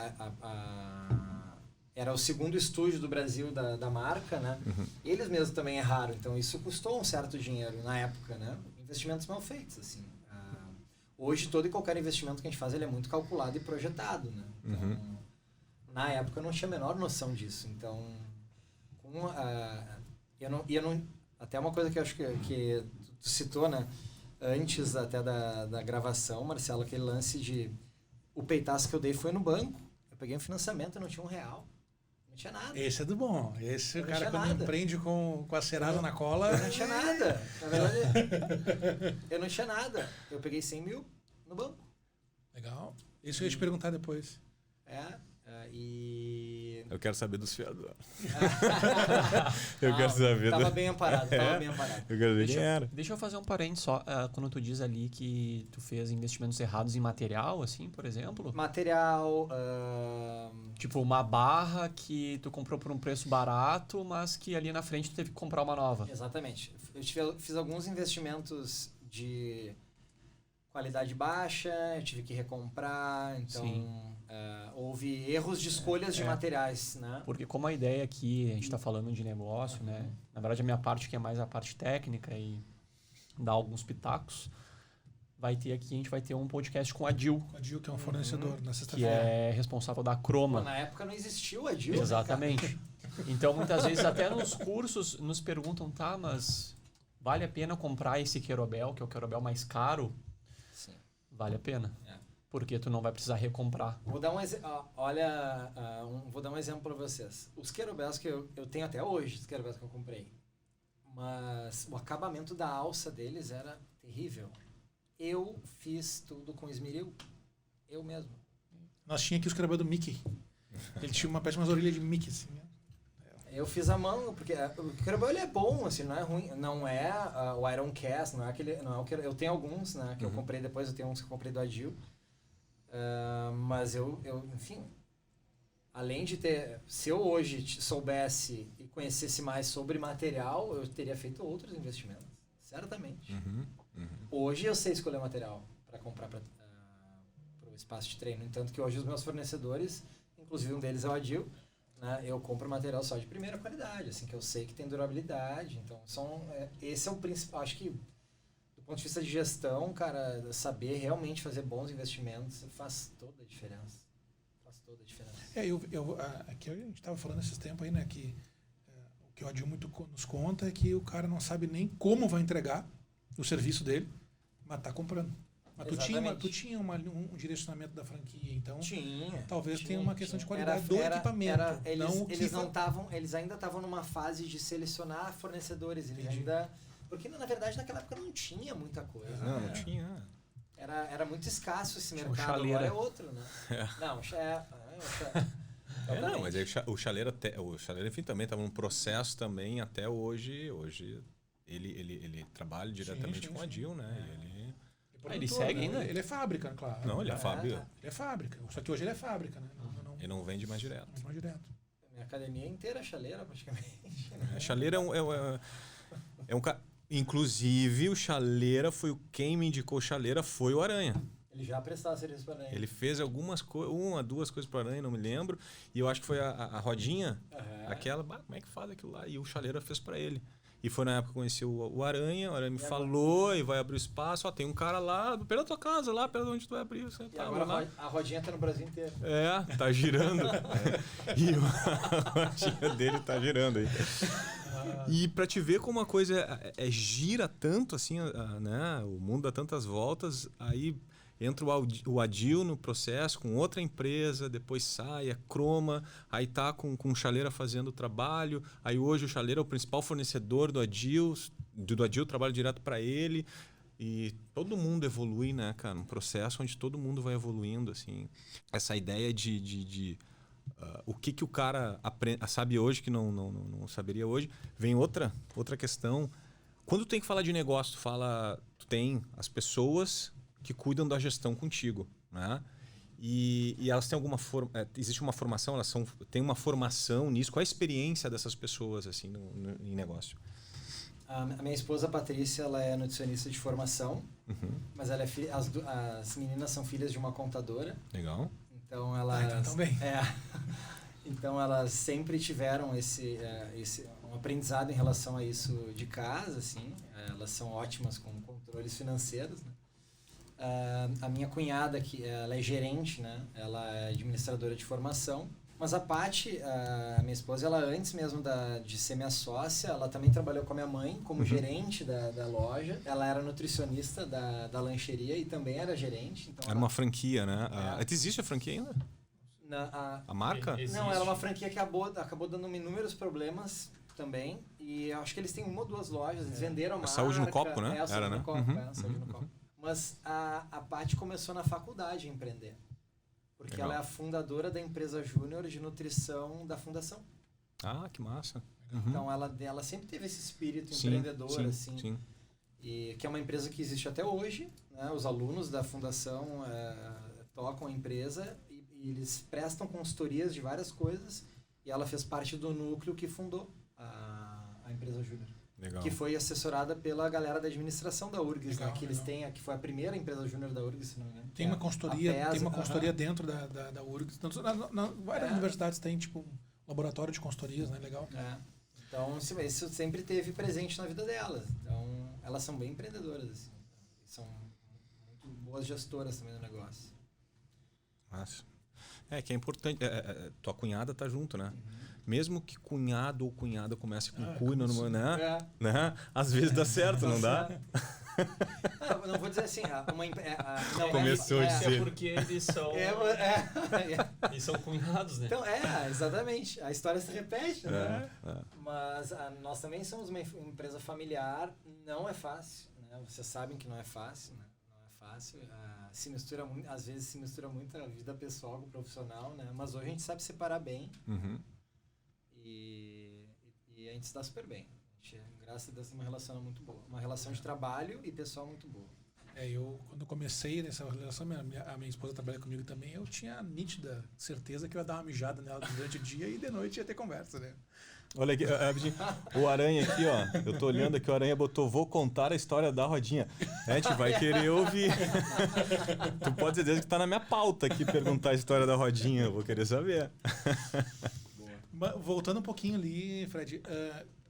era o segundo estúdio do Brasil da marca, né? Uhum. Eles mesmos também erraram, então isso custou um certo dinheiro na época, né? Investimentos mal feitos, assim. Hoje, todo e qualquer investimento que a gente faz, ele é muito calculado e projetado, né? Então, na época, eu não tinha a menor noção disso. Então, eu não... Até uma coisa que eu acho que tu citou, né? Antes até da gravação, Marcelo, aquele lance de... O peitaço que eu dei foi no banco. Eu peguei um financiamento, eu não tinha R$1. Não tinha nada. Esse é do bom. Esse, o cara, quando nada. empreende com a cerada na cola... Eu não tinha nada. Na verdade, eu não tinha nada. Eu peguei 100 mil no banco. Legal. Isso eu ia te perguntar depois. E... Eu quero saber dos fiadores. Eu quero saber. Tava bem amparado, Eu quero ver quem era. Deixa eu fazer um parênteses só. Quando tu diz ali que tu fez investimentos errados em material, assim, por exemplo? Material... Tipo, uma barra que tu comprou por um preço barato, mas que ali na frente tu teve que comprar uma nova. Exatamente. Eu fiz alguns investimentos de qualidade baixa, eu tive que recomprar, então... houve erros de escolhas de materiais, né? Porque como a ideia aqui, a gente está falando de negócio, né? Na verdade, a minha parte que é mais a parte técnica e dar alguns pitacos, a gente vai ter um podcast com a Dil. A Dil, que é um fornecedor, na Que sexta-feira. é responsável da Croma. Na época não existiu a Dil. Exatamente. Então, muitas vezes, até nos cursos, nos perguntam, tá, mas vale a pena comprar esse querobel, que é o querobel mais caro? Sim. Vale a pena. Porque tu não vai precisar recomprar. Vou dar um exemplo para vocês. Os querobels que eu tenho até hoje, os querobels que eu comprei, mas o acabamento da alça deles era terrível. Eu fiz tudo com esmeril. Eu mesmo. Nós tínhamos aqui os querobel do Mickey. Ele tinha umas orelhas de Mickey, assim. Eu fiz a mão, porque o querobel ele é bom, assim, não é ruim. Não é o Iron Cast, não é aquele... eu tenho alguns, né, que eu comprei depois, eu tenho uns que eu comprei do Adil. Mas eu, enfim, além de ter... Se eu hoje soubesse e conhecesse mais sobre material, eu teria feito outros investimentos. Certamente. Hoje eu sei escolher material para comprar para o espaço de treino. No entanto que hoje os meus fornecedores, inclusive um deles é o Adil, né, eu compro material só de primeira qualidade, assim, que eu sei que tem durabilidade. Então, esse é o principal. Acho que, do ponto de vista de gestão, cara, saber realmente fazer bons investimentos faz toda a diferença. Faz toda a diferença. Aqui a gente estava falando esses tempos aí, né, que o que o Adil muito nos conta é que o cara não sabe nem como vai entregar o serviço dele, mas tá comprando. Mas tu tinha um direcionamento da franquia, então talvez tenha uma questão de qualidade do equipamento. Eles ainda estavam numa fase de selecionar fornecedores. Eles ainda Porque, na verdade, naquela época não tinha muita coisa. Não, né? não tinha. Era muito escasso esse Tinha um mercado, chaleira. agora é outro, né? Não, Não, mas aí o chaleira, enfim, também estava num processo também até hoje. Hoje ele trabalha diretamente com a DIL, né? Ele segue ainda? Ele é fábrica, claro. Não, ele é fábrica. Ele é fábrica. Só que hoje ele é fábrica, né? Ele não vende mais direto. Não direto. Minha academia inteira é chaleira, praticamente. A chaleira é um cara. Inclusive, o chaleira foi quem me indicou chaleira foi o Aranha. Ele já prestava serviço para Aranha. Ele fez algumas coisas, duas coisas para Aranha, não me lembro. E eu acho que foi a rodinha, aquela, como é que faz aquilo lá? E o chaleira fez para ele. E foi na época que eu conheci o Aranha me falou, e vai abrir o espaço, ó, tem um cara lá, perto da tua casa, lá, perto de onde tu vai abrir. Você E agora a rodinha tá no Brasil inteiro. Tá girando. E a rodinha dele tá girando aí. E pra te ver como uma coisa gira tanto, assim, né? O mundo dá tantas voltas, aí entra o Adil no processo com outra empresa, depois sai, a Croma, aí tá com o Chaleira fazendo o trabalho, aí hoje o Chaleira é o principal fornecedor do Adil trabalho direto para ele, e todo mundo evolui, né, cara? Um processo onde todo mundo vai evoluindo, assim. Essa ideia de o que o cara sabe hoje que não saberia hoje. Vem outra questão. Quando tu tem que falar de negócio, tu tem as pessoas que cuidam da gestão contigo, né? E elas têm alguma existe uma formação, têm uma formação nisso. Qual é a experiência dessas pessoas assim em negócio? A minha esposa, Patrícia, ela é nutricionista de formação, mas ela é as meninas são filhas de uma contadora. Legal. Então elas então também. Então elas sempre tiveram um aprendizado em relação a isso de casa, assim. Elas são ótimas com controles financeiros, né? A minha cunhada, ela é gerente, né? Ela é administradora de formação. Mas a Paty, a minha esposa, ela antes mesmo de ser minha sócia, ela também trabalhou com a minha mãe como gerente da loja. Ela era nutricionista da lancheria e também era gerente. Então era uma franquia, né? Existe a franquia ainda? A marca? Não, era uma franquia que acabou dando inúmeros problemas também. E eu acho que eles têm uma ou duas lojas, eles venderam a marca. Saúde no Copo, né? Saúde no Copo, Saúde no Copo. Mas a Paty começou na faculdade a empreender. Porque Legal. ela é a fundadora da empresa júnior de nutrição da fundação. Ah, que massa. Então ela sempre teve esse espírito empreendedor, assim. Sim. E que é uma empresa que existe até hoje, né? Os alunos da fundação tocam a empresa e eles prestam consultorias de várias coisas. E ela fez parte do núcleo que fundou a empresa júnior. Legal. Que foi assessorada pela galera da administração da URGS, Legal, né? Que eles têm, que foi a primeira empresa júnior da URGS, se não me engano. Tem uma consultoria, dentro da URGS. Várias universidades têm tipo um laboratório de consultorias, né? Legal. Então isso sempre teve presente na vida delas. Então elas são bem empreendedoras, assim. São muito boas gestoras também do negócio. Massa. Que é importante. Tua cunhada tá junto, né? Mesmo que cunhado ou cunhada comece com cu, né? Às vezes dá certo, não dá? Não vou dizer assim. Começou a dizer. É porque eles são. Eles são cunhados, né? Então, exatamente. A história se repete, né? Mas nós também somos uma empresa familiar. Não é fácil, né? Vocês sabem que não é fácil, né? Não é fácil. Às vezes se mistura muito a vida pessoal com o profissional, né? Mas hoje a gente sabe separar bem. E a gente se dá super bem. A gente, graças a Deus, tem uma relação muito boa. Uma relação de trabalho e pessoal muito boa. Quando comecei nessa relação, a minha esposa trabalha comigo também, eu tinha a nítida certeza que eu ia dar uma mijada nela durante o dia e de noite ia ter conversa, né? Olha aqui, o Aranha aqui, ó. Eu tô olhando aqui, o Aranha botou, vou contar a história da rodinha. A gente vai querer ouvir. Tu pode ter certeza que tá na minha pauta aqui perguntar a história da rodinha, eu vou querer saber. Voltando um pouquinho ali, Fred,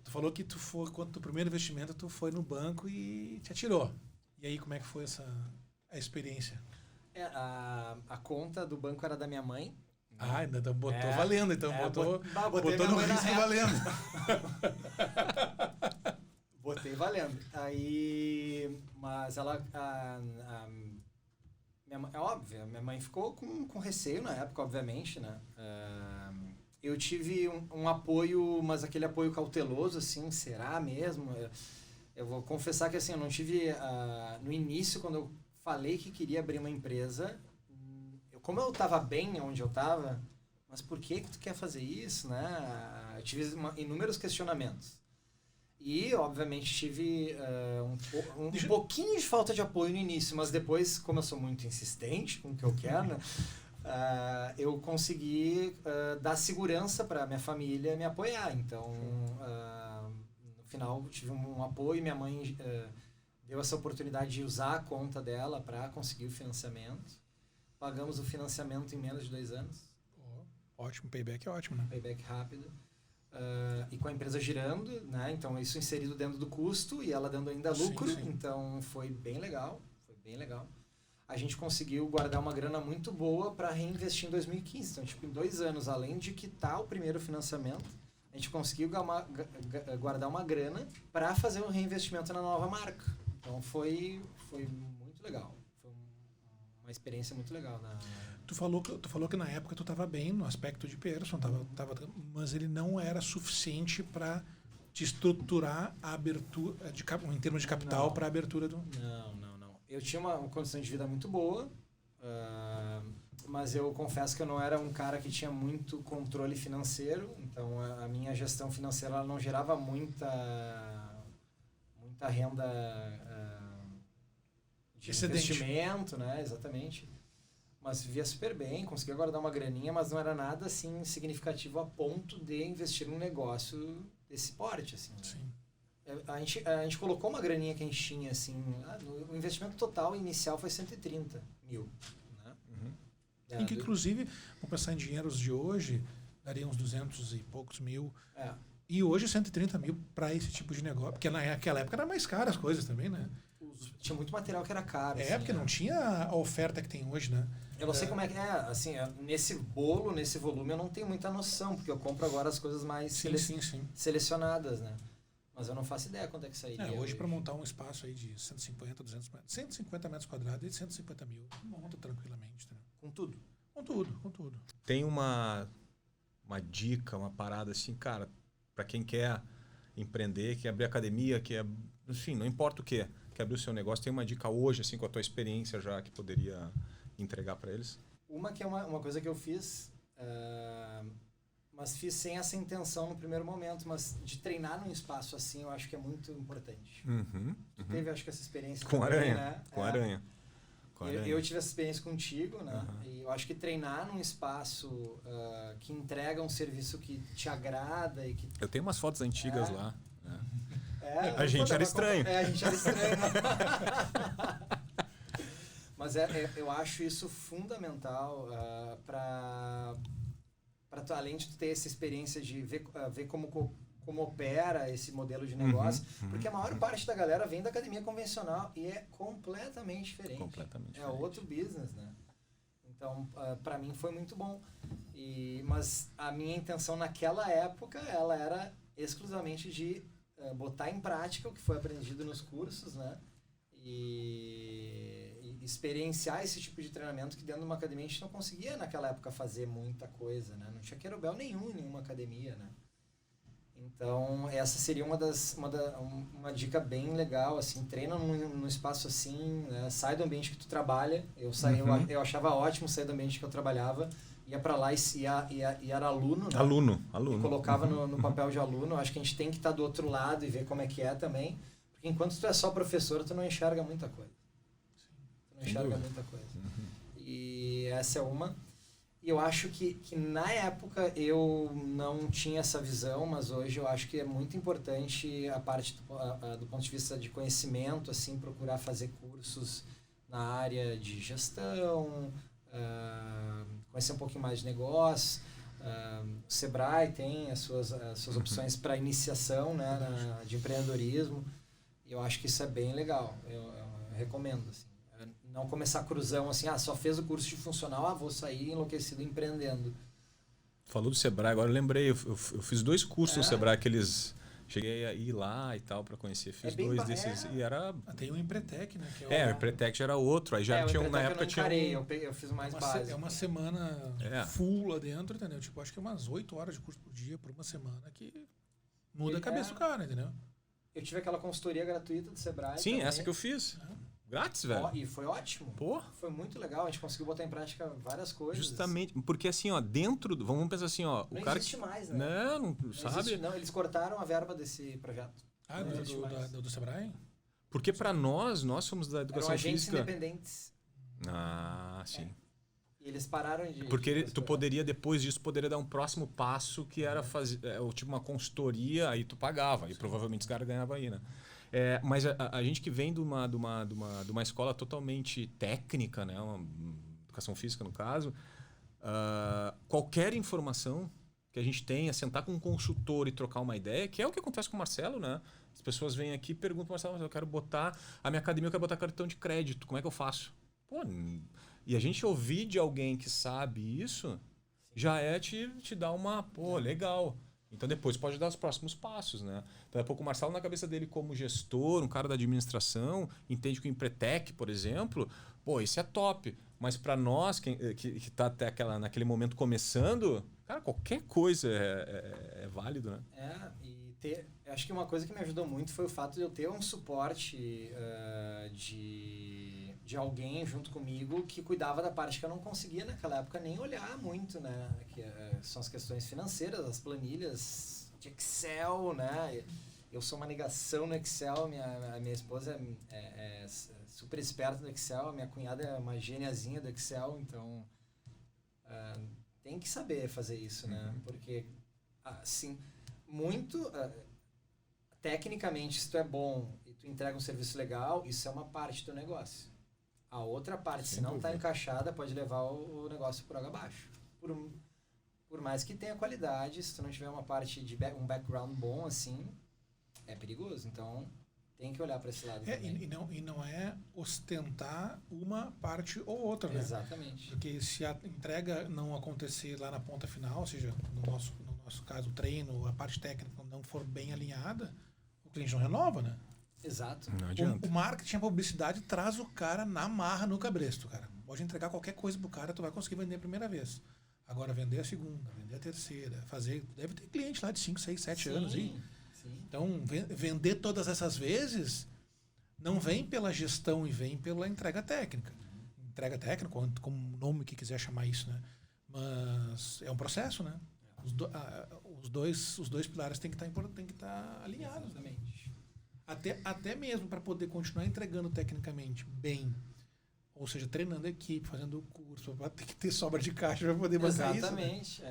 tu falou que quando o primeiro investimento, tu foi no banco e te atirou. E aí, como é que foi a experiência? A conta do banco era da minha mãe. Ainda botou valendo, então botou no risco valendo. Botei valendo. Aí, mas ela... é óbvio, minha mãe ficou com receio na época, obviamente, né? Eu tive um apoio, mas aquele apoio cauteloso, assim, será mesmo? Eu vou confessar que assim, eu não tive... no início, quando eu falei que queria abrir uma empresa, como eu estava bem onde eu estava, mas por que tu quer fazer isso, né? Eu tive inúmeros questionamentos. E, obviamente, tive um pouquinho de falta de apoio no início, mas depois, como eu sou muito insistente com o que eu quero, né, eu consegui dar segurança para minha família me apoiar. Então, no final, tive um apoio. Minha mãe deu essa oportunidade de usar a conta dela para conseguir o financiamento. Pagamos o financiamento em menos de 2 anos. Ótimo, payback é ótimo, né? Payback rápido. E com a empresa girando, né? Então isso inserido dentro do custo e ela dando ainda lucro. Sim. Então foi bem legal. A gente conseguiu guardar uma grana muito boa para reinvestir em 2015. Então, tipo, em 2 anos, além de quitar o primeiro financiamento, a gente conseguiu guardar uma grana para fazer um reinvestimento na nova marca. Então foi muito legal. Foi uma experiência muito legal. Tu falou que na época tu estava bem no aspecto de Pearson, mas ele não era suficiente para te estruturar a abertura, em termos de capital, para a abertura do... Não. Eu tinha uma condição de vida muito boa, mas eu confesso que eu não era um cara que tinha muito controle financeiro, então a minha gestão financeira ela não gerava muita renda de investimento, né? Exatamente. Mas vivia super bem, conseguia guardar uma graninha, mas não era nada assim significativo a ponto de investir num negócio desse porte, assim. Né? Sim. A gente colocou uma graninha que a gente tinha, assim, o investimento total inicial foi 130 mil. Né? Uhum. Que, inclusive, vamos pensar em dinheiros de hoje, daria uns 200 e poucos mil. E hoje 130 mil para esse tipo de negócio, porque naquela época era mais caro as coisas também, né? Tinha muito material que era caro. Porque não tinha a oferta que tem hoje, né? Eu não sei como é que é, assim, nesse bolo, nesse volume, eu não tenho muita noção, porque eu compro agora as coisas mais selecionadas, né? Mas eu não faço ideia quanto é que sairia. Hoje para montar um espaço aí de 150, 200 metros, 150 metros quadrados e 150 mil, monta tranquilamente. Né? Com tudo? Com tudo. Tem uma dica, uma parada assim, cara, para quem quer empreender, quer abrir academia, enfim, não importa o que, quer abrir o seu negócio, tem uma dica hoje, assim, com a tua experiência já, que poderia entregar para eles? Uma que é uma coisa que eu fiz, mas fiz sem essa intenção no primeiro momento, mas de treinar num espaço assim, eu acho que é muito importante. Tu teve, acho que, essa experiência com também, aranha, né? Com aranha. Eu tive essa experiência contigo, né? E eu acho que treinar num espaço que entrega um serviço que te agrada e que... Eu tenho umas fotos antigas lá. A gente era estranho. A gente era estranho. Mas eu acho isso fundamental para tu, além de tu ter essa experiência de ver como opera esse modelo de negócio, porque a maior parte da galera vem da academia convencional e é completamente diferente. Outro business, né? Então, para mim foi muito bom. Mas a minha intenção naquela época, ela era exclusivamente de botar em prática o que foi aprendido nos cursos, né? E experienciar esse tipo de treinamento que dentro de uma academia a gente não conseguia naquela época fazer muita coisa, né? Não tinha kettlebell nenhum em nenhuma academia, né? Então, essa seria uma dica bem legal, assim, treina num espaço assim, né? Sai do ambiente que tu trabalha. Eu achava ótimo sair do ambiente que eu trabalhava, ia para lá e era aluno, né? Aluno. E colocava no papel de aluno. Acho que a gente tem que estar do outro lado e ver como é que é também, porque enquanto tu é só professor, tu não enxerga muita coisa. E essa é uma. E eu acho que na época eu não tinha essa visão, mas hoje eu acho que é muito importante a parte do ponto de vista de conhecimento, assim, procurar fazer cursos na área de gestão, conhecer um pouquinho mais de negócio. O Sebrae tem as suas opções para iniciação, né, de empreendedorismo. E eu acho que isso é bem legal. Eu recomendo, assim. Não começar cruzão assim, só fez o curso de funcional, vou sair enlouquecido empreendendo. Falou do Sebrae, agora eu lembrei, eu fiz 2 cursos no Sebrae, aqueles... Cheguei a ir lá e tal, para conhecer, fiz 2 desses e era... Tem o Empretec, né? O Empretec já era outro, aí já tinha na época eu fiz mais básico. É uma semana full lá dentro, entendeu? Tipo, acho que umas 8 horas de curso por dia, por uma semana, que muda a cabeça do cara, entendeu? Eu tive aquela consultoria gratuita do Sebrae. Sim, também. essa que eu fiz. Grátis, velho. E foi ótimo. Pô. Foi muito legal. A gente conseguiu botar em prática várias coisas. Justamente. Porque assim, ó, dentro... Vamos pensar assim, ó... Não o cara existe mais, né? Não sabe? Existe, não, eles cortaram a verba desse projeto. Não existe mais. Do Sebrae? Porque para nós somos da educação Eram agentes física. independentes. Ah, sim. E eles pararam de... Porque tu poderia, depois disso, dar um próximo passo que era fazer tipo uma consultoria, aí tu pagava, e provavelmente os caras ganhavam aí, né? Mas a gente que vem de uma escola totalmente técnica, né? Uma educação física, no caso, qualquer informação que a gente tenha, sentar com um consultor e trocar uma ideia, que é o que acontece com o Marcelo, né? As pessoas vêm aqui e perguntam, Marcelo, eu quero botar a minha academia, eu quero botar cartão de crédito, como é que eu faço? Pô, e a gente ouvir de alguém que sabe isso, já te dá uma, legal. Então depois pode dar os próximos passos, né? Então, daqui a pouco o Marcelo, na cabeça dele como gestor, um cara da administração, entende que o Empretec, por exemplo, isso é top. Mas para nós, que está até naquele momento começando, cara, qualquer coisa é válido, né? Eu acho que uma coisa que me ajudou muito foi o fato de eu ter um suporte de alguém junto comigo que cuidava da parte que eu não conseguia naquela época nem olhar muito, né? Que são as questões financeiras, as planilhas de Excel, né? Eu sou uma negação no Excel, a minha esposa é super esperta no Excel, a minha cunhada é uma geniazinha do Excel, então tem que saber fazer isso, né? Porque, assim, tecnicamente, se tu é bom e tu entrega um serviço legal, isso é uma parte do negócio. A outra parte, se não está encaixada, pode levar o negócio por água abaixo. Por mais que tenha qualidade, se tu não tiver uma parte de um background bom, assim, é perigoso. Então, tem que olhar para esse lado também. E não é ostentar uma parte ou outra, né? Exatamente. Porque se a entrega não acontecer lá na ponta final, ou seja, no nosso caso, o treino, a parte técnica não for bem alinhada, o cliente não renova, né? Exato. Não adianta. O marketing, a publicidade traz o cara na marra, no cabresto, cara. Pode entregar qualquer coisa pro cara, tu vai conseguir vender a primeira vez. Agora, vender a segunda, vender a terceira, deve ter cliente lá de 5, 6, 7 anos aí. Sim. Então, vender todas essas vezes não vem pela gestão e vem pela entrega técnica. Entrega técnica, como nome que quiser chamar isso, né? Mas é um processo, né? Os dois pilares têm que estar alinhados. Exatamente. Até mesmo para poder continuar entregando tecnicamente bem, ou seja, treinando a equipe, fazendo o curso, vai ter que ter sobra de caixa para poder bancar isso. Exatamente,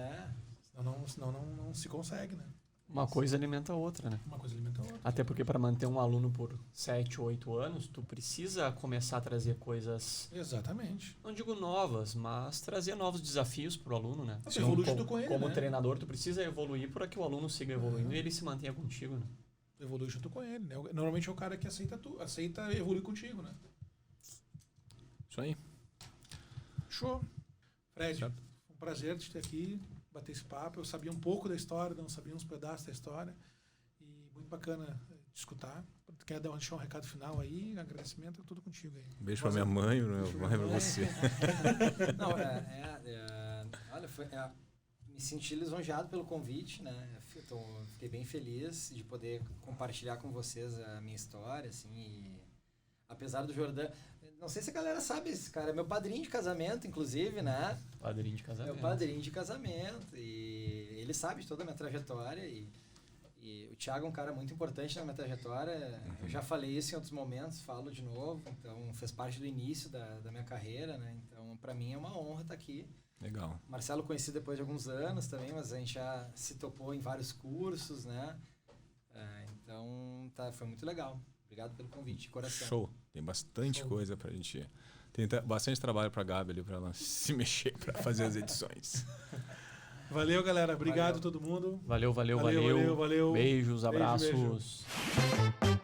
Senão não se consegue, né? Uma coisa alimenta a outra, né? Uma coisa alimenta a outra. Até porque para manter um aluno por 7, 8 anos, tu precisa começar a trazer coisas... Exatamente. Não digo novas, mas trazer novos desafios para o aluno, né? Você evolui junto com ele, como né? treinador, tu precisa evoluir para que o aluno siga evoluindo e ele se mantenha contigo, né? Evolui junto com ele, né? Normalmente é o cara que aceita evoluir contigo, né? Isso aí. Show. Fred, Certo. foi um prazer te ter aqui, bater esse papo. Eu sabia um pouco da história, não sabia uns pedaços da história. E muito bacana te escutar. Quer deixar um recado final aí? Agradecimento, tudo contigo aí. Beijo pra minha mãe, pra você. Não, olha, me senti lisonjeado pelo convite, né? Fiquei bem feliz de poder compartilhar com vocês a minha história, assim, e apesar do Jordan, não sei se a galera sabe, esse cara é meu padrinho de casamento, inclusive, né? Padrinho de casamento. Meu padrinho de casamento, e ele sabe de toda a minha trajetória, e o Thiago é um cara muito importante na minha trajetória. Eu já falei isso em outros momentos, falo de novo, então fez parte do início da minha carreira, né? Então, para mim é uma honra estar aqui. Legal. Marcelo conheci depois de alguns anos também, mas a gente já se topou em vários cursos, né? Então, foi muito legal. Obrigado pelo convite, de coração. Show. Tem bastante coisa pra gente... Tem bastante trabalho pra Gabi ali, pra ela se mexer pra fazer as edições. Valeu, galera. Obrigado a todo mundo. Valeu. Valeu. Beijos, abraços. Beijo.